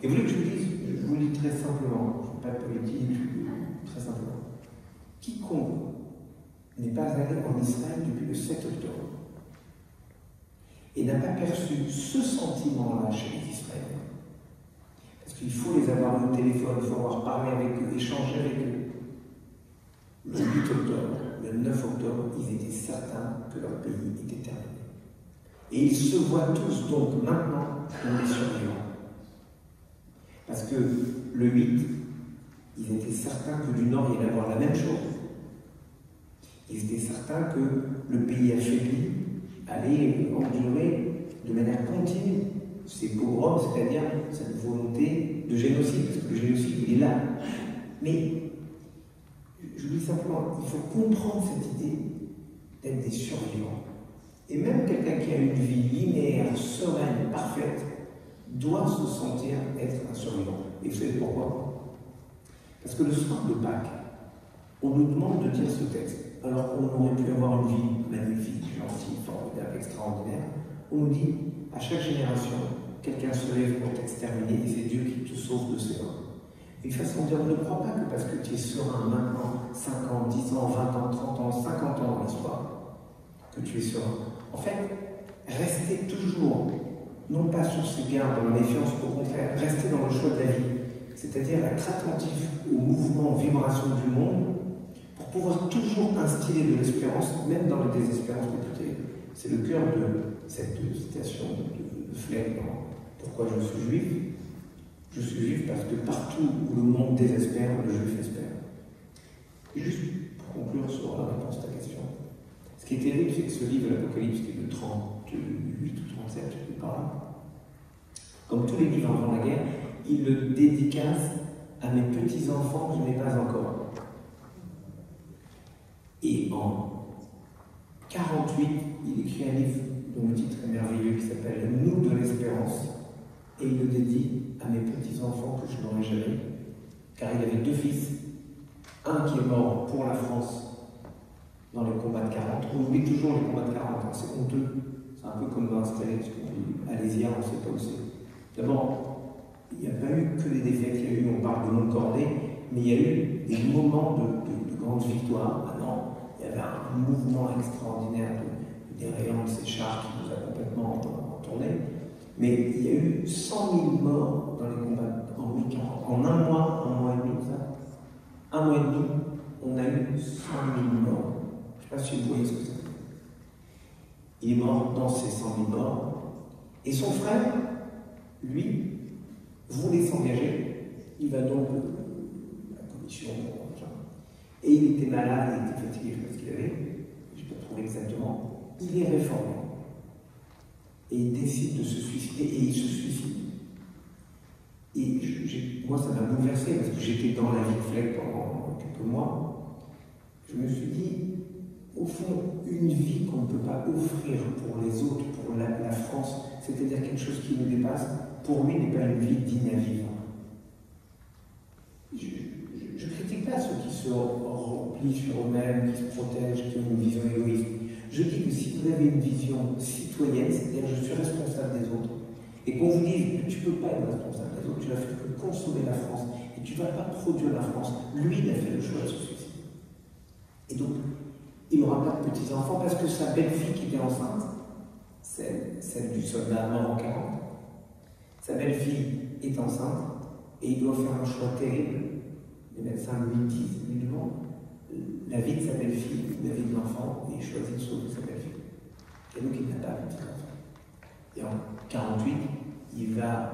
Et vous voulez que je vous dise, je vous le dis très simplement, je ne suis pas politique, très simplement. Quiconque n'est pas allé en Israël depuis le 7 octobre et n'a pas perçu ce sentiment-là chez les Israéliens, parce qu'il faut les avoir au téléphone, il faut avoir parlé avec eux, échanger avec eux. Le 8 octobre, le 9 octobre, ils étaient certains que leur pays était terminé. Et ils se voient tous donc maintenant comme des survivants. Parce que le 8, ils étaient certains que du Nord, il allait avoir la même chose. Ils étaient certains que le pays affaibli allait endurer de manière continue ces pogroms, c'est-à-dire cette volonté de génocide, parce que le génocide, il est là. Mais, je vous dis simplement, il faut comprendre cette idée d'être des survivants. Et même quelqu'un qui a une vie linéaire, sereine, parfaite, doit se sentir être un survivant. Et vous savez pourquoi? Parce que le soir de Pâques, on nous demande de dire ce texte. Alors qu'on aurait pu avoir une vie magnifique, gentille, formidable, extraordinaire. On nous dit, à chaque génération, quelqu'un se lève pour t'exterminer et c'est Dieu qui te sauve de ses mains. Une façon de dire, ne crois pas que parce que tu es serein maintenant, 5 ans, 10 ans, 20 ans, 30 ans, 50 ans dans l'histoire, que tu es serein. En fait, restez toujours, non pas sur ses gardes, dans la méfiance, au contraire, restez dans le choix de la vie, c'est-à-dire être attentif aux mouvements, aux vibrations du monde, pour pouvoir toujours instiller de l'espérance, même dans la désespérance de tout. C'est le cœur de cette citation de Fleck dans Pourquoi je suis juif. Je suis juif parce que partout où le monde désespère, le juif espère. Et juste pour conclure sur la réponse à ta question, ce qui est terrible, c'est que ce livre, l'Apocalypse, qui est de 38 ou 37, je ne sais pas, comme tous les livres avant la guerre, il le dédicace à mes petits-enfants que je n'ai pas encore. Et en 48, il écrit un livre dont le titre est merveilleux qui s'appelle « Nous de l'espérance » et il le dédie à mes petits-enfants que je n'aurai jamais, car il avait 2 fils, un qui est mort pour la France dans les combats de 40. On oublie toujours les combats de 40, hein, c'est honteux. C'est un peu comme dans Austerlitz, Alésia, on ne sait pas où c'est. D'abord, il n'y a pas eu que des défaites, il y a eu, on parle de Montcornet, mais il y a eu des moments de grandes victoires. Maintenant, il y avait un mouvement extraordinaire des rayons de ces chars qui nous a complètement tourné. Mais il y a eu 100 000 morts dans les combats en 1940. En un mois et demi, ça. Un mois et demi, on a eu 100 000 morts. Je ne sais pas si vous voyez ce que c'est. Il est mort dans ces 100 000 morts. Et son frère, lui, voulait s'engager. Il va donc à la commission. Et il était malade, il était fatigué, je ne sais pas ce qu'il avait. Je ne peux pas trouver exactement. Il est réformé. Et il décide de se suicider, et il se suicide. Et moi, ça m'a bouleversé, parce que j'étais dans la vie de Fleck pendant quelques mois. Je me suis dit, au fond, une vie qu'on ne peut pas offrir pour les autres, pour la France, c'est-à-dire quelque chose qui nous dépasse, pour lui, n'est pas une vie digne à vivre. Je ne critique pas ceux qui se replient sur eux-mêmes, qui se protègent, qui ont une vision égoïste. Je dis que si vous avez une vision citoyenne, c'est-à-dire je suis responsable des autres, et qu'on vous dise que tu ne peux pas être responsable des autres, tu vas faire que consommer la France, et tu ne vas pas produire la France, lui, il a fait le choix de se suicider. Et donc, il n'aura pas de petits-enfants parce que sa belle-fille qui était enceinte, celle du soldat mort en 40. Sa belle-fille est enceinte et il doit faire un choix terrible. Les médecins lui disent, lui demandent la vie de sa belle-fille, la vie de l'enfant, et il choisit de sauver sa belle-fille. Et donc il n'a pas de petit enfant. Et en 48, il va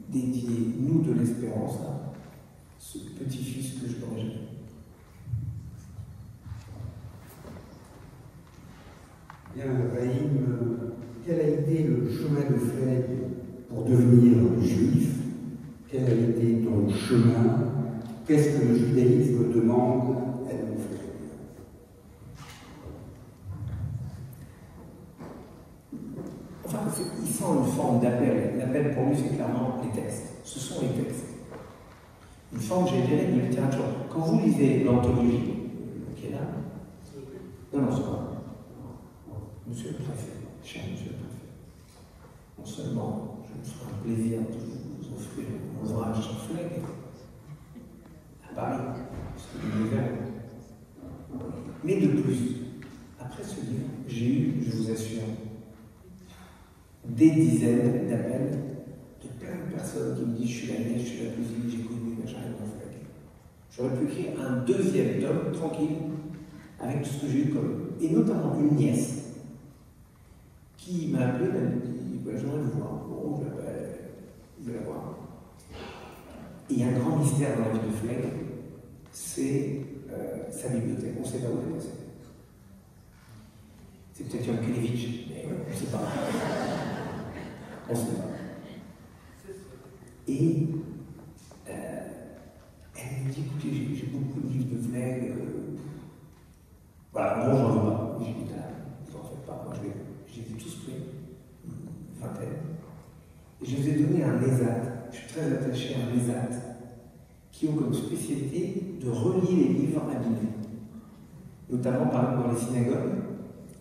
dédier Nous de l'espérance à ce petit-fils que je n'aurais jamais. Bien, Raïm, quel a été le chemin de Flegg pour devenir juif? Quel a été ton chemin? Qu'est-ce que le judaïsme demande à nous faire? Enfin, il sent une forme d'appel. L'appel pour lui, c'est clairement les textes. Ce sont les textes. Une forme, j'ai dirais, de littérature. Quand vous lisez l'anthologie, qui est là, non, c'est pas. Monsieur le préfet, cher monsieur le préfet, non seulement je me ferai un plaisir de vous offrir un ouvrage sur Flegg à Paris, parce que je l'ai ouvert. Mais de plus, après ce livre, j'ai eu, je vous assure, des dizaines d'appels de plein de personnes qui me disent je suis la nièce, je suis la cousine, j'ai connu machin et mon Flegg. J'aurais pu écrire un deuxième tome tranquille avec tout ce que j'ai eu comme. Et notamment une nièce qui m'a appelé, elle m'a dit j'aimerais vous voir. Bon, je vais la voir. Et il y a un grand mystère dans la vie de Flegg, c'est sa bibliothèque. On ne sait pas où elle est passée. C'est peut-être Yankelevitch, mais on ne sait pas. On ne sait pas. Et elle me dit écoutez, j'ai beaucoup de livres de Flegg. Voilà, en gros, j'en veux pas. J'ai dit vous en faites pas. Moi, j'ai tous pris, une vingtaine. Et je vous ai donné un ESAT. Je suis très attaché à un ESAT qui ont comme spécialité de relier les livres abîmés. Notamment, par exemple, dans les synagogues,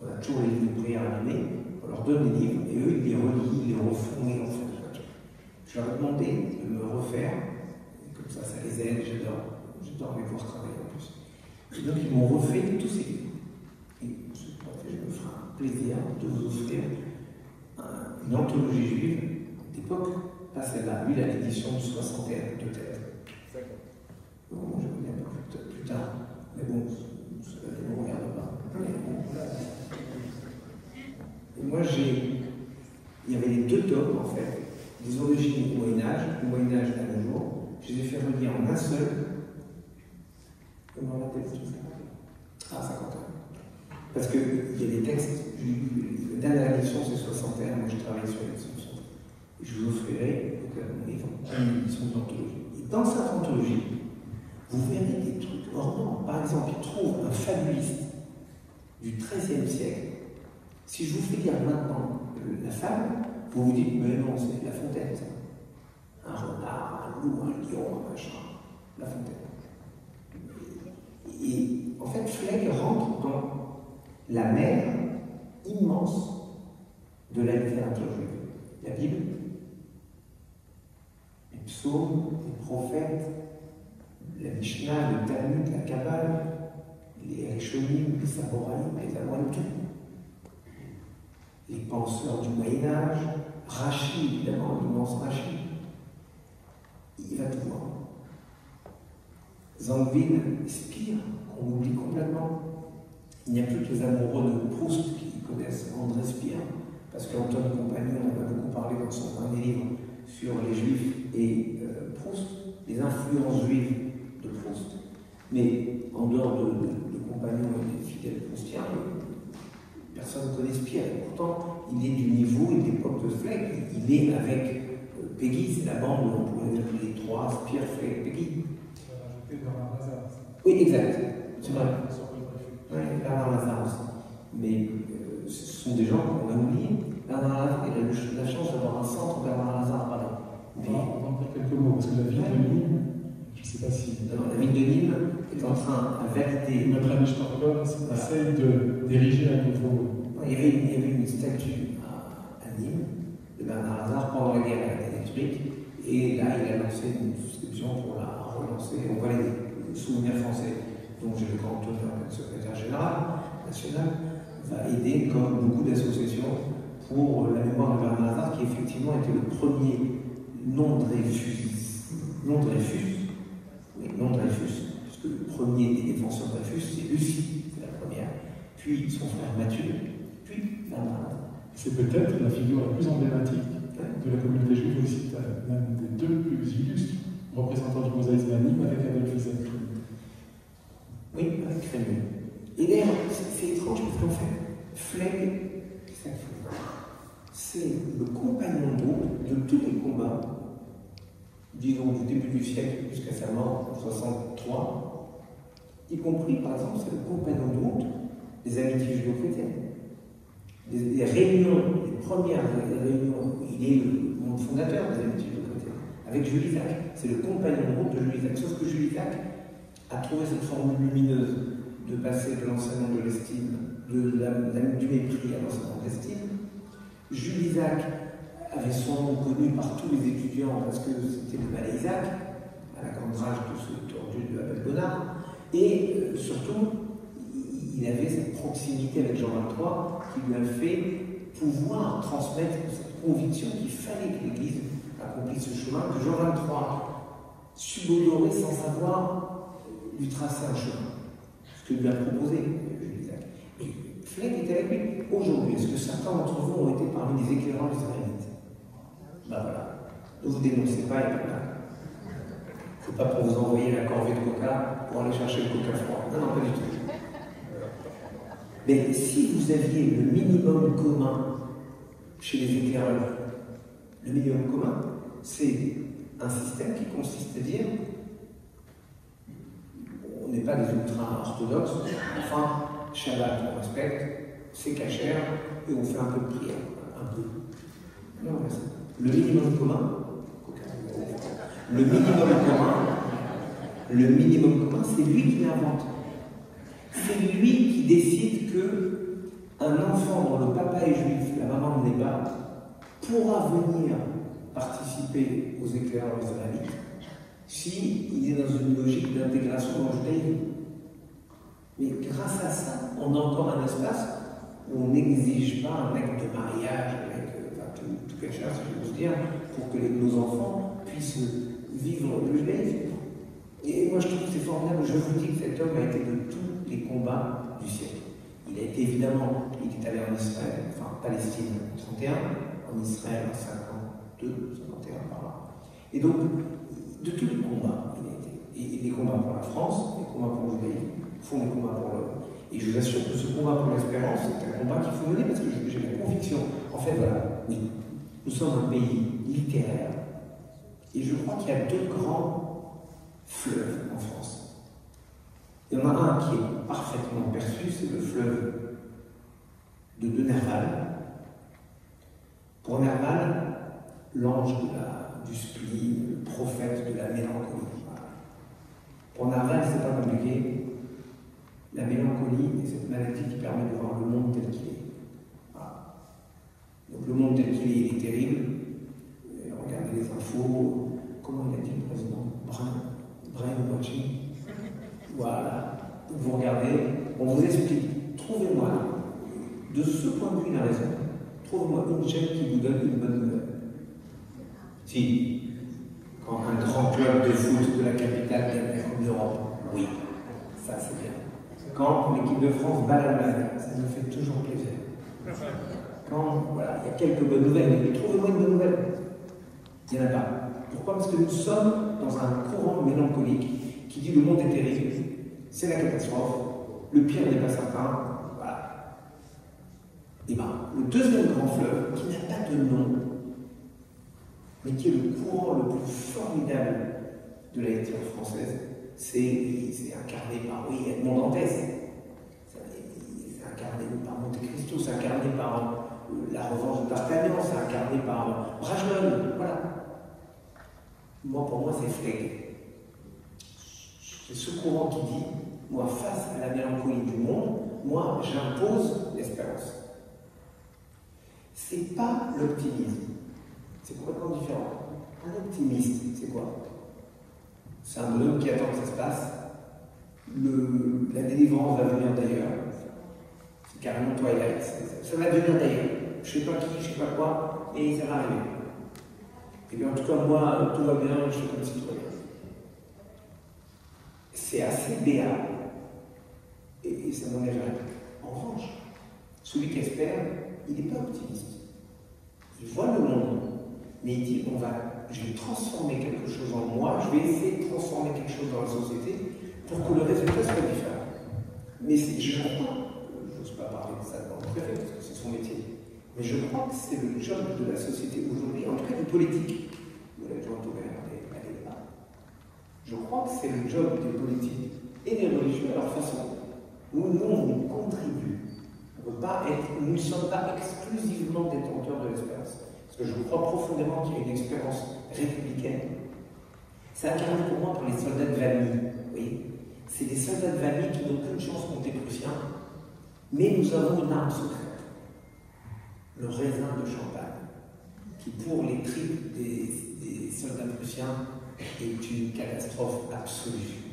on a toujours les livres de prière abîmés, on leur donne les livres et eux, ils les relient, ils les refont et en font des trucs. Je leur ai demandé de me refaire, comme ça les aide, j'adore les voir travailler en plus. Et donc, ils m'ont refait tous ces livres. Et je me ferai un plaisir de vous offrir une anthologie juive d'époque, pas celle-là. Lui, il a l'édition de 61 de tête. Bon, je reviens un peu plus tard, mais bon, ça ne me regarde pas. Et moi, il y avait les deux tomes, en fait, des origines du Moyen-Âge, du Moyen-Âge à nos jours. Je les ai fait relire en un seul. Comment on appelle ça? Ah, 50 ans. Parce qu'il y a des textes, la dernière édition c'est 61, moi je travaille sur l'édition 60. Et je vous offrirai mon livre, une édition d'anthologie. Et dans cette anthologie, vous verrez des trucs hors normes. Par exemple, il trouve un fabuliste du XIIIe siècle. Si je vous fais lire maintenant la fable, vous vous dites, mais non, c'est La Fontaine, ça. Un renard, un loup, un lion, un machin. La Fontaine. Et en fait, Flegg rentre dans la mer immense de la littérature juive. La Bible, les psaumes, les prophètes, la Mishnah, le Talmud, la Kabbale, les Rishonim, les Saboraïm, les Amoraïm, tout. Les penseurs du Moyen-Âge, Rachi, évidemment, l'immense Rachi. Il va tout voir. Zangwill, Spire, qu'on oublie complètement. Il n'y a plus que les amoureux de Proust qui connaissent André Spire, parce qu'Antoine Compagnon en a beaucoup parlé dans son dernier livre sur les Juifs et Proust, les influences juives de Proust. Mais en dehors de Compagnon et des fidèles proustiens, personne ne connaît Spire. Et pourtant, il est du niveau et de l'époque de Flegg. Il est avec Peggy, c'est la bande où on pourrait dire les trois, Spire, Flegg, Peggy. Oui, exact. C'est vrai. Oui, Bernard Lazare aussi. Mais ce sont des gens qu'on a oubliés. Bernard Lazare, il a eu la chance d'avoir un centre Bernard Lazare à Paris. On va en dire quelques mots, parce que la ville de Nîmes, je ne sais pas si. La ville de Nîmes est en train à valider. Notre ami Storgol essaye d'ériger à nouveau. Il y avait une statue à Nîmes de Bernard Lazare pendant la guerre électrique. Et là, il a lancé une souscription pour la relancer. On voit les souvenirs français, dont j'ai le grand honneur d'être secrétaire général national, va aider, comme beaucoup d'associations, pour la mémoire de Bernard Lazare, qui effectivement était le premier non-Dreyfus, puisque le premier des défenseurs de Dreyfus, c'est Lucie, c'est la première, puis son frère Mathieu, puis Bernard Lazare. C'est peut-être la figure la plus emblématique de la communauté juive occitane, l'un des deux plus illustres représentants du mosaïsme anime avec Adolphe Isaac. Oui, avec Crémieux. Et d'ailleurs, c'est étrange parce qu'en fait, Flegg, c'est le compagnon de route de tous les combats, disons du début du siècle jusqu'à sa mort en 63, y compris, par exemple, c'est le compagnon de route des amitiés judéo-chrétiennes. Des réunions, les premières réunions, il est le membre fondateur des amitiés judéo-chrétiennes, avec Jules Isaac. C'est le compagnon de route de Jules Isaac. Sauf que Jules Isaac a trouvé cette formule lumineuse de passer de l'enseignement de l'estime, du mépris à l'enseignement de l'estime. Jules Isaac avait son nom connu par tous les étudiants parce que c'était le Malais Isaac, à la grande rage de ce tordu de Abel Bonnard. Et surtout, il avait cette proximité avec Jean XXIII qui lui a fait pouvoir transmettre cette conviction qu'il fallait que l'Église accomplisse ce chemin, que Jean XXIII subodorait sans savoir lui tracer un chemin. Ce que lui a proposé Jules Isaac. Et Flegg était avec lui. Aujourd'hui, est-ce que certains d'entre vous ont été parmi les éclaireurs israélites? Ben voilà. Ne vous dénoncez pas, il n'y a pas là. Il ne faut pas pour vous envoyer la corvée de coca pour aller chercher le coca froid. Non, non, pas du tout. Mais si vous aviez le minimum commun chez les éclaireurs, le minimum commun, c'est un système qui consiste à dire on n'est pas des ultra-orthodoxes, enfin, Shabbat, on respecte, c'est cachère, et on fait un peu de prière. Un peu. Non, le minimum commun, c'est lui qui l'invente. C'est lui qui décide que un enfant dont le papa est juif, la maman ne l'est pas, pourra venir participer aux éclaireurs israélites s'il est dans une logique d'intégration dans le judaïsme. Mais grâce à ça, on a encore un espace où on n'exige pas un acte de mariage avec tout quelque chose, si je peux dire, pour que nos enfants puissent vivre le judaïsme. Et moi je trouve que c'est formidable, je vous dis que cet homme a été de tous les combats du siècle. Il a été évidemment, il est allé en Israël, enfin Palestine en 31, en Israël en 52, 51 par là. Et donc, de tous les combats, il a été. Et les combats pour la France, les combats pour le judaïsme, font des combats pour l'homme. Et je vous assure que ce combat pour l'espérance, c'est un combat qu'il faut mener parce que j'ai la conviction. En fait, voilà, oui, nous sommes un pays littéraire. Et je crois qu'il y a deux grands fleuves en France. Il y en a un qui est parfaitement perçu, c'est le fleuve de Nerval. Pour Nerval, l'ange du spleen, le prophète de la mélancolie. Voilà. Pour Nerval, c'est pas compliqué. La mélancolie est cette maladie qui permet de voir le monde tel qu'il est. Voilà. Donc le monde tel qu'il est, il est terrible. Regardez les infos. Comment il a dit le président? Brainwashing. Voilà. Vous regardez, on vous explique. Trouvez-moi, de ce point de vue, il a raison. Trouvez-moi une chaîne qui vous donne une bonne nouvelle. Si, quand un grand club de foot de la capitale gagne la Coupe d'Europe, oui, ça c'est bien. Quand l'équipe de France bat l'Allemagne, ça nous fait toujours plaisir. Quand, voilà, il y a quelques bonnes nouvelles, mais trouvez-moi une bonne nouvelle. Il n'y en a pas. Pourquoi? Parce que nous sommes dans un courant mélancolique qui dit le monde est terrible, c'est la catastrophe, le pire n'est pas certain, voilà. Et bien, le deuxième grand fleuve, qui n'a pas de nom, mais qui est le courant le plus formidable de la littérature française, c'est incarné par, oui, Edmond Dantès, c'est incarné par Monte Cristo, c'est incarné par La Revanche de D'Artagnan, c'est incarné par Brajlon, voilà. Moi, pour moi, c'est Flegg. C'est ce courant qui dit, moi, face à la mélancolie du monde, moi, j'impose l'espérance. C'est pas l'optimisme. C'est complètement différent. Un optimiste, c'est quoi? C'est un bonhomme qui attend que ça se passe. La délivrance va venir d'ailleurs. C'est carrément Twilight. Ça va venir d'ailleurs. je ne sais pas qui, je ne sais pas quoi, et ça va arriver. Et bien en tout cas, moi, tout va bien, je suis comme citoyen. C'est assez béat, et ça n'engage à rien. En revanche, celui qui espère, il n'est pas optimiste. Il voit le monde, mais il dit, je vais transformer quelque chose en moi, je vais essayer de transformer quelque chose dans la société pour que le résultat soit différent. Mais je crois, je n'ose pas parler de ça dans le préfet, parce que c'est son métier, mais je crois que c'est le job de la société aujourd'hui, en tout cas du politique. Vous l'avez déjà entendu à débat. Je crois que c'est le job des politiques et des religieux à leur façon. Nous, on contribue. Nous ne sommes pas exclusivement détenteurs de l'espérance. Parce que je crois profondément qu'il y a une expérience républicaine. C'est incarné pour moi par les soldats de Valmy. Oui. C'est des soldats de Valmy qui n'ont aucune chance contre les Prussiens, mais nous avons une arme secrète. Le raisin de Champagne, qui pour les tripes des soldats prussiens est une catastrophe absolue.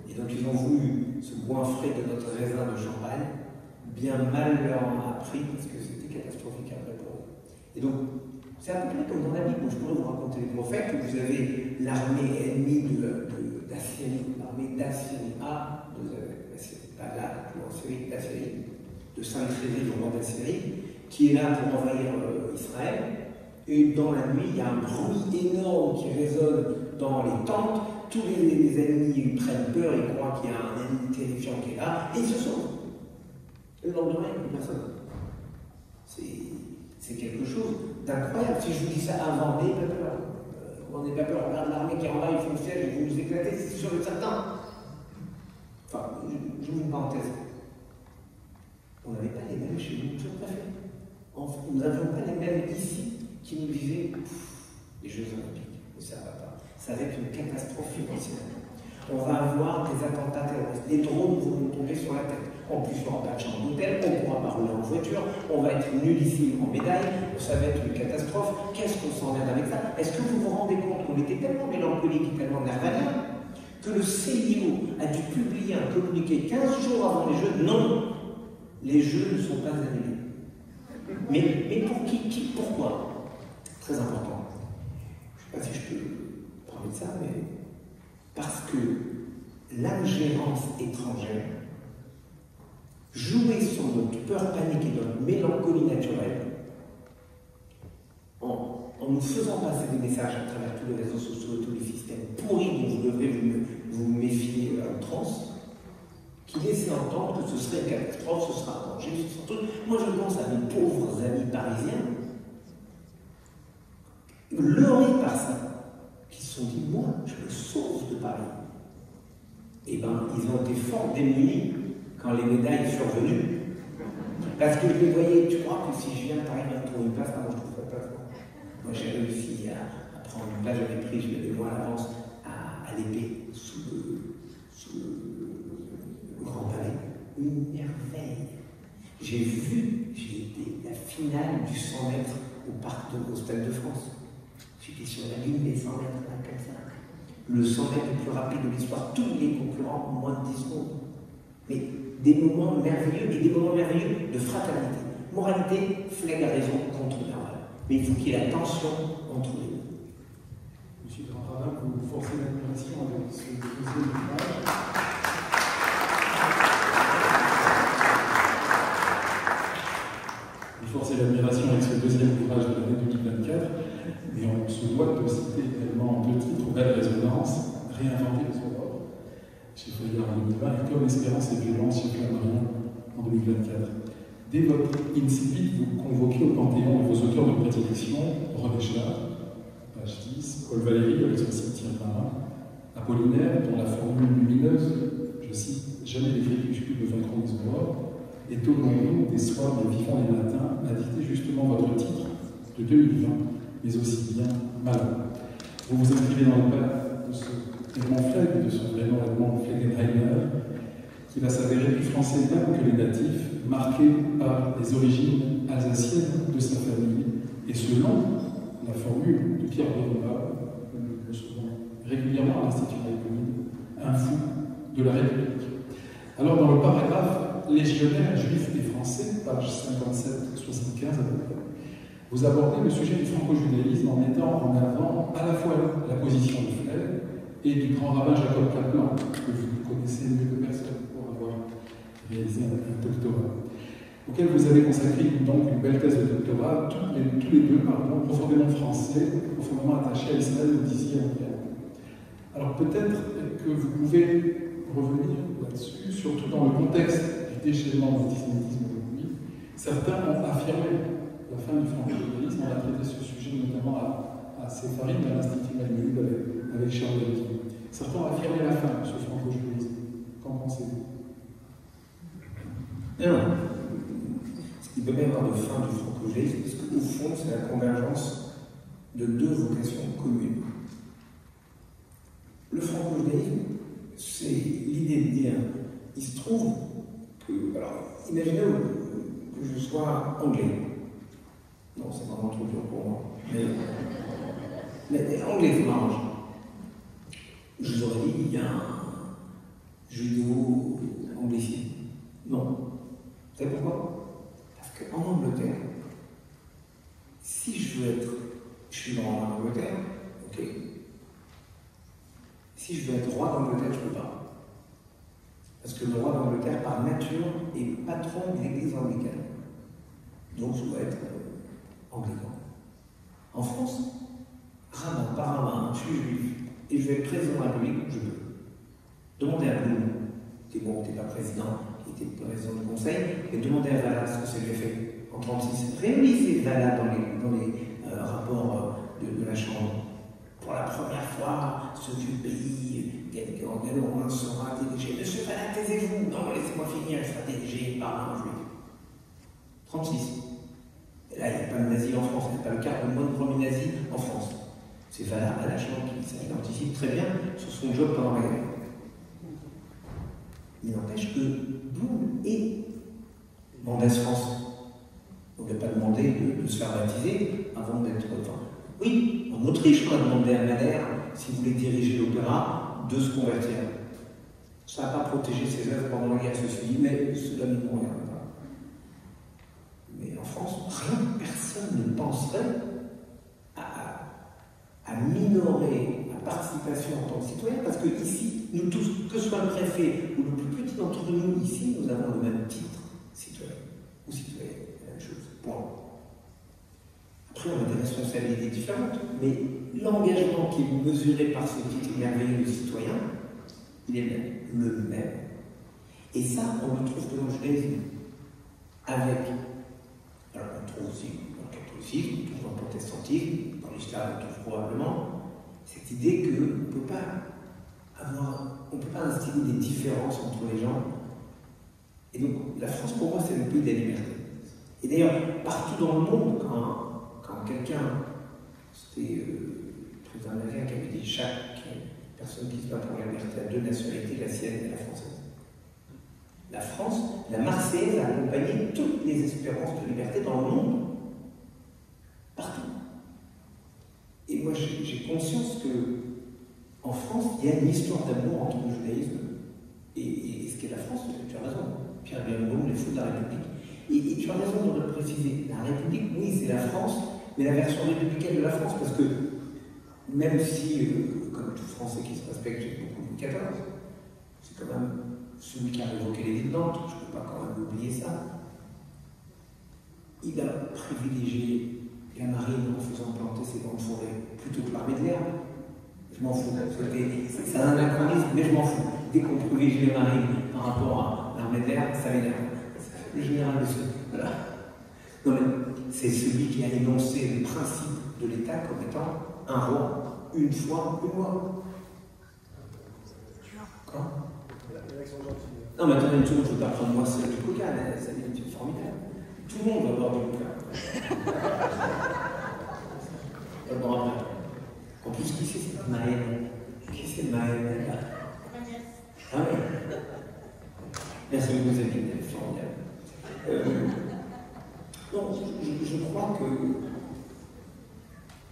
Et donc ils ont voulu se goinfrer de notre raisin de Champagne, bien mal leur a appris parce que c'était catastrophique après pour eux. Et donc, c'est à peu près comme dans la Bible, où je pourrais vous raconter les prophètes, où vous avez l'armée ennemie d'Assyrie, l'armée d'Assyrie, pas là, en Syrie, d'Assyrie, de Saint-Crévé, le roi d'Assyrie, qui est là pour envahir Israël. Et dans la nuit, il y a un bruit énorme qui résonne dans les tentes. Tous les ennemis prennent peur, ils croient qu'il y a un ennemi terrifiant qui est là, et ils se sauvent. Le lendemain, il n'y a plus personne. C'est quelque chose d'incroyable. Si je vous dis ça avant, n'ayez pas peur. On n'est pas peur. Regarde l'armée qui est en bas, ils font le siège, ils vont nous éclater, c'est sûr et certain. Enfin, je vous une parenthèse. On n'avait pas les mêmes chez nous, tout à fait. Nous n'avions pas les mêmes ici qui nous disaient les Jeux Olympiques, ça ne va pas. Ça va être une catastrophe financière. On va avoir des attentats terroristes. Les drones vont nous tomber sur la tête. En plus, il n'y aura pas de chambre d'hôtel, on ne pourra pas rouler en voiture, on va être nullissime en médaille, ça va être une catastrophe. Qu'est-ce qu'on s'emmerde avec ça? Est-ce que vous vous rendez compte qu'on était tellement mélancolique et tellement nerveux que le CIO a dû publier un communiqué 15 jours avant les Jeux? Non, les Jeux ne sont pas annulés. Mais pour qui? Pourquoi? Très important. Je ne sais pas si je peux parler de ça, mais parce que l'ingérence étrangère, jouer sur notre peur, panique et notre mélancolie naturelle, en nous faisant passer des messages à travers tous les réseaux sociaux et tous les systèmes pourris dont vous devrez vous méfier à outrance, qui laissait entendre que ce serait une catastrophe, ce sera un danger, ce sera un truc. Moi je pense à mes pauvres amis parisiens, leurrés par ça, qui se sont dit, moi je me sauve de Paris. Eh bien, ils ont été fort démunis quand les médailles sont venues. Parce que je les voyais, tu crois que si je viens de Paris, je trouve une place, moi je trouve pas de place. Moi j'ai réussi à prendre une place, j'avais pris, je l'avais moi à l'avance, à l'épée, sous le Grand Palais. Une merveille. J'ai été la finale du 100 mètres au Stade de France. J'étais sur la ligne des 100 mètres, là, comme ça. Le 100 mètres le plus rapide de l'histoire, tous les concurrents en moins de 10 secondes. Mais des moments merveilleux et des moments merveilleux de fraternité. Moralité, Flegg a raison contre Nerval. Mais il faut qu'il y ait la tension entre les deux. Monsieur Grand-Rabbin, vous forcez l'admiration avec ce deuxième ouvrage. Vous forcez l'admiration avec ce deuxième ouvrage de l'année 2024, et on se doit de citer également deux titres, Belle Résonance, Réinventer les Aurores, chez Feuillard en 2020, et Comme Espérance et Violence chez Flammarion en 2024. Dès votre incipit, vous convoquez au Panthéon de vos auteurs de prédilection, René Char, page 10, Paul Valéry avec son cimetière marin, Apollinaire, dont la formule lumineuse, je cite, jamais les crépuscules ne vaincront les aurores, et Tolong, des soirs, des vivants et matins, a dicté justement votre titre de 2020, mais aussi bien Malin. Vous vous inscrivez dans le pas de ce Edmond Flegg, de ce vrai nom Edmond Fleggenheimer, qui va s'avérer plus français même que les natifs, marqué par les origines alsaciennes de sa famille, et selon la formule de Pierre Benoît, que nous recevons régulièrement à l'Institut Maïmonide, un fou de la République. Alors dans le paragraphe Légionnaire juif et français, page 57-75 à peu près, vous abordez le sujet du franco-judaïsme en mettant en avant à la fois la position de Flel et du grand rabbin Jacob Kaplan, que vous connaissez mieux que personne pour avoir réalisé un doctorat, auquel vous avez consacré donc une belle thèse de doctorat, tous les deux profondément français, profondément attachés à Israël, vous disiez en Pierre. Alors peut-être que vous pouvez revenir là-dessus, surtout dans le contexte du déchaînement de l'antisémitisme aujourd'hui. Certains ont affirmé la fin du franco-judaïsme. On a traité ce sujet notamment à Séfarine, à l'Institut Maïmonide avec Charles Delty. Certains ont affirmé la fin de ce franco-judaïsme. Qu'en pensez-vous? Non. Il ne peut pas y avoir de fin du franco-judaïsme, parce qu'au fond, c'est la convergence de deux vocations communes. Le franco-judaïsme, c'est l'idée de dire, il se trouve que, alors, imaginez que je sois anglais. Non, c'est vraiment trop dur pour moi. Mais anglais, ça m'arrange. Je vous aurais dit, il y a un judéo-anglicien. Non. Vous savez pourquoi? Parce qu'en Angleterre, si je veux être, je suis en Angleterre, ok. Si je veux être roi d'Angleterre, je ne peux pas. Parce que le roi d'Angleterre, par nature, est patron de l'église anglicane. Donc je dois être anglican. En France, rabbin par rabbin, je suis juif, et je vais être président de la République, je peux. Demandez à Blum, t'es bon, t'es pas président, qui était président du conseil, et demandez à Vallat ce que ça lui a fait en 1936. Réunissez Vallat dans les rapports de la Chambre. Pour la première fois, ce vieux pays, on sera dirigé. Monsieur Vallat, taisez-vous. Non, laissez-moi finir, il sera dirigé par un juif. 36. Et là, il n'y a pas de nazi en France, il n'y a pas le cas, au moins de premier nazi en France. C'est Vallat à la Chambre qui s'identifique très bien sur son job pendant la guerre. Il n'empêche que Blum est Mendès France. On ne peut pas demander de se faire baptiser avant d'être. Oui, en Autriche, on a demandé à Madère, si vous voulez diriger l'opéra, de se convertir. Ça n'a pas protégé ses œuvres pendant la guerre, ceci dit, mais cela ne convient pas. Mais en France, personne ne penserait à minorer la participation en tant que citoyen, parce que ici, nous tous, que ce soit le préfet ou le plus petit d'entre nous, ici, nous avons le même titre, citoyen ou citoyenne, la même chose. Point. Après, on a des responsabilités différentes, mais l'engagement qui est mesuré par ce titre merveilleux de citoyen, il est le même. Et ça, on le trouve dans le judaïsme. Alors, on trouve aussi dans le catholicisme, on trouve dans le protestantisme, dans l'islam, on trouve probablement cette idée qu'on ne peut pas instiller des différences entre les gens. Et donc, la France, pour moi, c'est le pays de la liberté. Et d'ailleurs, partout dans le monde, quand quelqu'un, c'était le président américain qui avait dit chaque personne qui se bat pour la liberté a deux nationalités, la sienne et la française. La France, la Marseillaise a accompagné toutes les espérances de liberté dans le monde. Partout. Et moi, j'ai conscience qu'en France, il y a une histoire d'amour entre le judaïsme et ce qu'est la France. Tu as raison. Pierre Bienvenue, les fous de la République. Et tu as raison de le préciser. La République, oui, c'est la France, mais la version républicaine de la France, parce que même si, comme tout Français qui se respecte, j'ai beaucoup Louis XIV, c'est quand même celui qui a révoqué l'édit de Nantes, je ne peux pas quand même oublier ça. Il a privilégié la marine en faisant planter ses grandes forêts plutôt que l'armée de l'air. Je m'en fous. C'est un anachronisme, mais je m'en fous. Dès qu'on privilégie la marine par rapport à l'armée de l'air, ça m'énerve. Le général de ce. Voilà. Non, mais c'est celui qui a énoncé le principe de l'État comme étant un roi, une fois, une loi. Quoi? Non, mais attendez une seconde, je ne veux pas prendre moi seul du coca, ça devient formidable. Tout le monde va boire du coca. Bon, après. En plus, qui c'est cette Maëlle? Qui c'est Maëlle? Ah oui. Merci beaucoup, vous avez été formidable. Non, je crois que,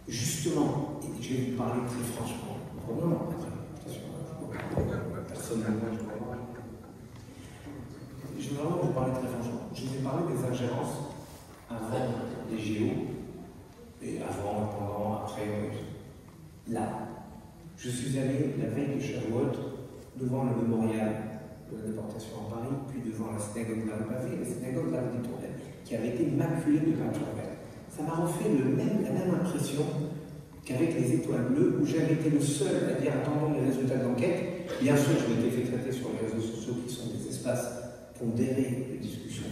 justement, et je vais vous parler très franchement, probablement après, attention, personne ne voit, je vais vraiment vous parler très franchement. Je vous ai parlé des ingérences avant les JO, et avant, pendant, après. Là, je suis allé la veille de Shavuot devant le mémorial de la déportation en Paris, puis devant la synagogue de la rue Pavée, la synagogue de la rue des Tournettes, qui avait été maculée de peinture verte. Ça m'a refait la même impression qu'avec les étoiles bleues, où j'avais été le seul à dire attendons les résultats de l'enquête. Bien sûr, je m'étais fait traiter sur les réseaux sociaux qui sont des espaces pondérés de discussion.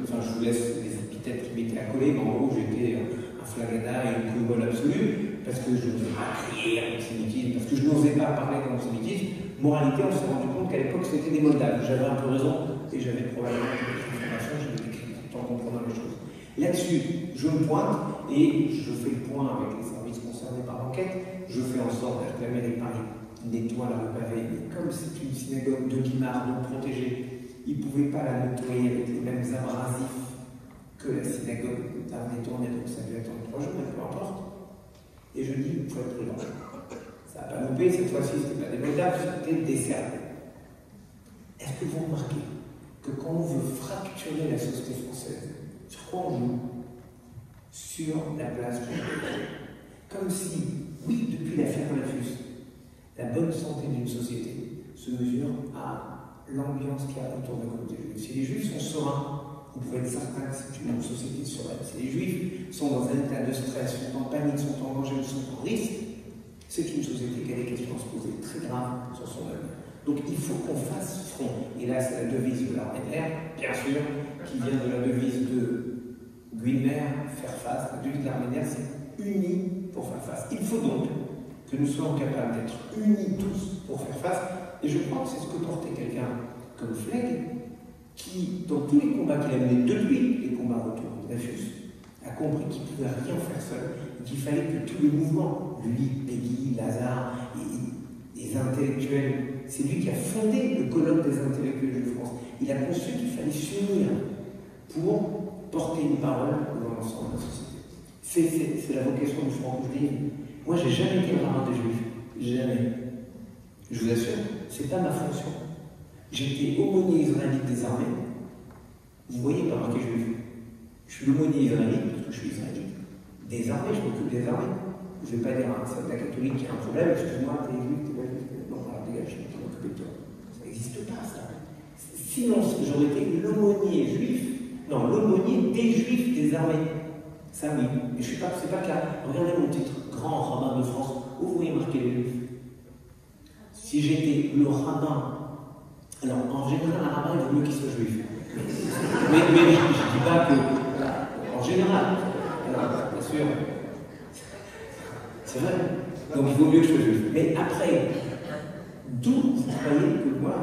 Enfin, je vous laisse les épithètes qui m'étaient accolées, mais en gros, j'étais un flagada et une cougole absolue, parce que je n'osais pas crier à l'antisémitisme, parce que je n'osais pas parler d'antisémitisme. Moralité, on s'est rendu compte qu'à l'époque, c'était des Moldaves. J'avais un peu raison, et j'avais probablement des informations, j'avais décrit tout en comprenant les choses. Là-dessus, je me pointe, et je fais le point avec les services concernés par l'enquête. Je fais en sorte d'acclamer les Paris nettoie la rue Pavée. Mais comme c'est une synagogue de Guimard, donc protégée, ils ne pouvaient pas la nettoyer avec les mêmes abrasifs que la synagogue d'Armes détournées, donc ça devait attendre 3 jours, mais peu importe. Et je dis, il faut être prudent. Ça n'a pas loupé, cette fois-ci, ce n'était pas des Moldaves, c'était des Serbes. Est-ce que vous remarquez que quand on veut fracturer la société française, sur quoi on joue? Sur la place publique. Comme si, oui, depuis l'affaire Dreyfus, la bonne santé d'une société se mesure à l'ambiance qu'il y a autour de la communauté juive. Si les Juifs sont sereins, vous pouvez être certain que c'est une société sereine. Si les Juifs sont dans un état de stress, sont en panique, sont en danger, sont en risque, c'est une société qui a des questions à se poser très graves sur son avenir. Donc il faut qu'on fasse front. Et là, c'est la devise de l'armée de l'air, bien sûr, qui vient de la devise de Guilmer, faire face. La devise de l'armée de l'air, c'est unis pour faire face. Il faut donc que nous soyons capables d'être unis tous pour faire face. Et je crois que c'est ce que portait quelqu'un comme Flegg, qui, dans tous les combats qu'il a menés depuis les combats autour de Dreyfus, a compris qu'il ne pouvait rien faire seul, et qu'il fallait que tous les mouvements, lui, Peggy, Lazare, et les intellectuels, c'est lui qui a fondé le colloque des intellectuels de France. Il a conçu qu'il fallait s'unir pour porter une parole devant l'ensemble de la société. C'est la vocation du Front Rouge Livre. Moi, j'ai jamais été le rabbin des Juifs. Jamais. Je vous assure, c'est pas ma fonction. J'étais aumônier israélite des armées. Vous voyez pas marqué juif. Je suis l'aumônier israélite, parce que je suis israélite. Des armées, je m'occupe des armées. Je ne vais pas dire à un soldat catholique qui a un problème, excuse-moi, t'es juif, t'es pas juif. Non, alors dégage, je vais m'occuper de toi. Ça n'existe pas, ça. Sinon, j'aurais été l'aumônier juif, non, l'aumônier des juifs des armées. Ça, oui. Mais je suis pas, c'est pas le cas. Regardez mon titre, grand rabbin de France, où vous voyez marqué les juifs. Si j'étais le rabbin, alors en général, un rabbin, il vaut mieux qu'il soit juif. Mais je ne dis pas que. En général, alors, bien sûr, c'est vrai. Donc il vaut mieux que je sois juif. Mais après, d'où vous croyez que moi,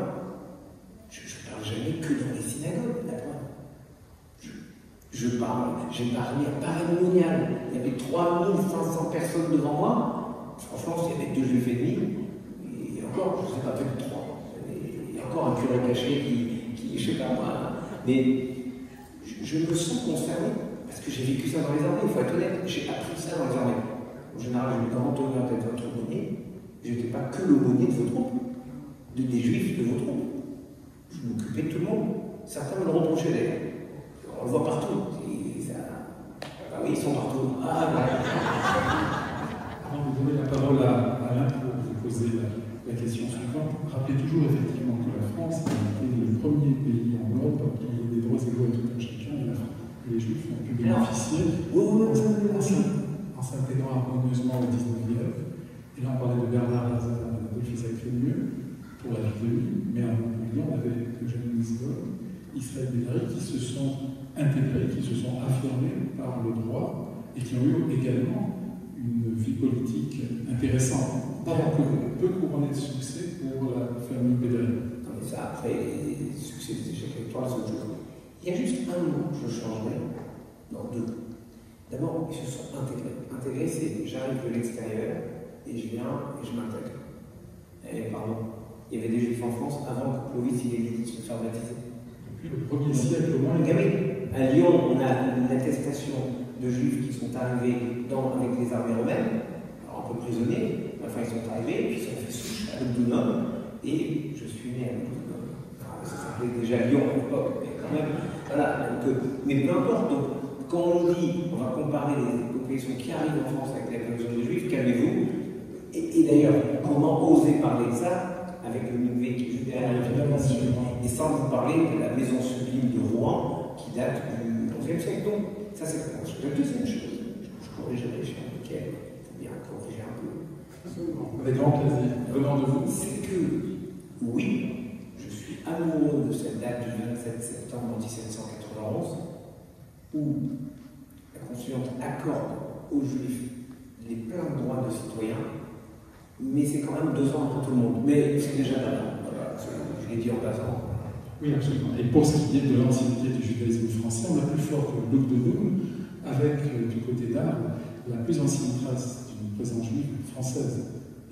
je ne parle jamais que dans les synagogues, d'accord? J'ai parlé à Paris-Monial, il y avait 3500 personnes devant moi. Franchement, il y avait 2 juifs et demi, et encore, je ne sais pas, peut-être 3. Il y a encore un curé caché qui je ne sais pas moi. Mais je me sens concerné, parce que j'ai vécu ça dans les armées, il faut être honnête, j'ai appris ça dans les armées. En général, j'ai eu grand honneur d'être votre aumônier. Je n'étais pas que l'aumônier de vos troupes, des juifs de vos troupes. Je m'occupais de tout le monde. Certains me le reprochaient d'ailleurs. On le voit partout. Ah oui, ils sont partout. Ah, Avant de donner la parole à Alain pour vous poser la question suivante, rappelez toujours effectivement que la France a été le premier pays en Europe qui a des droits égaux à tout un chacun, et les Juifs ont pu bénéficier en s'intègrant harmonieusement au 19e. Et là, on parlait de Bernard Lazare, Adolphe Isaac Fémieux, pour la vie de lui, mais à Montpellier, on avait Eugène Lisbonne, Israël Benari, qui se sont intégrés, qui se sont affirmés par le droit et qui ont eu également une vie politique intéressante, peu couronnée de succès pour la famille Bédari. Non, mais ça, après, les succès des échecs électoraux, c'est autre chose. Il y a juste un mot que je changerais, non, 2. D'abord, ils se sont intégrés. Intégrer, c'est j'arrive de l'extérieur et je viens et je m'intègre. Pardon, il y avait des Juifs en France avant que Clovis il ait dit de se faire baptiser. Depuis le 1er siècle, au moins. À Lyon, on a l'attestation de Juifs qui sont arrivés avec les armées romaines, alors un peu prisonniers, enfin ils sont arrivés, et puis ils ont fait souche à Lugdunum, et je suis né à Lugdunum. ça s'appelait déjà Lyon à l'époque, mais quand même, voilà, donc, mais peu importe, donc, quand on dit, on va comparer les populations qui arrivent en France avec la conversion des Juifs, calmez-vous, et d'ailleurs, comment oser parler de ça avec le Nouveau qui est derrière la Fédération, et sans vous parler de la maison sublime de Rouen, qui date du XIe siècle. Donc, ça c'est la première chose. La deuxième chose, je corrigerai chez Michael, il faut bien corriger un peu. Avec grand plaisir, venant de vous. C'est que, oui, je suis amoureux de cette date du 27 septembre 1791, où la Constituante accorde aux Juifs les pleins droits de citoyens, mais c'est quand même 2 ans après tout le monde. Mais c'est déjà là. Voilà, je l'ai dit en passant. Oui, absolument. Et pour ce qui est de l'ancienneté du judaïsme français, on a plus fort que Luc de Noun, avec, du côté d'Arles, la plus ancienne trace d'une présence juive française.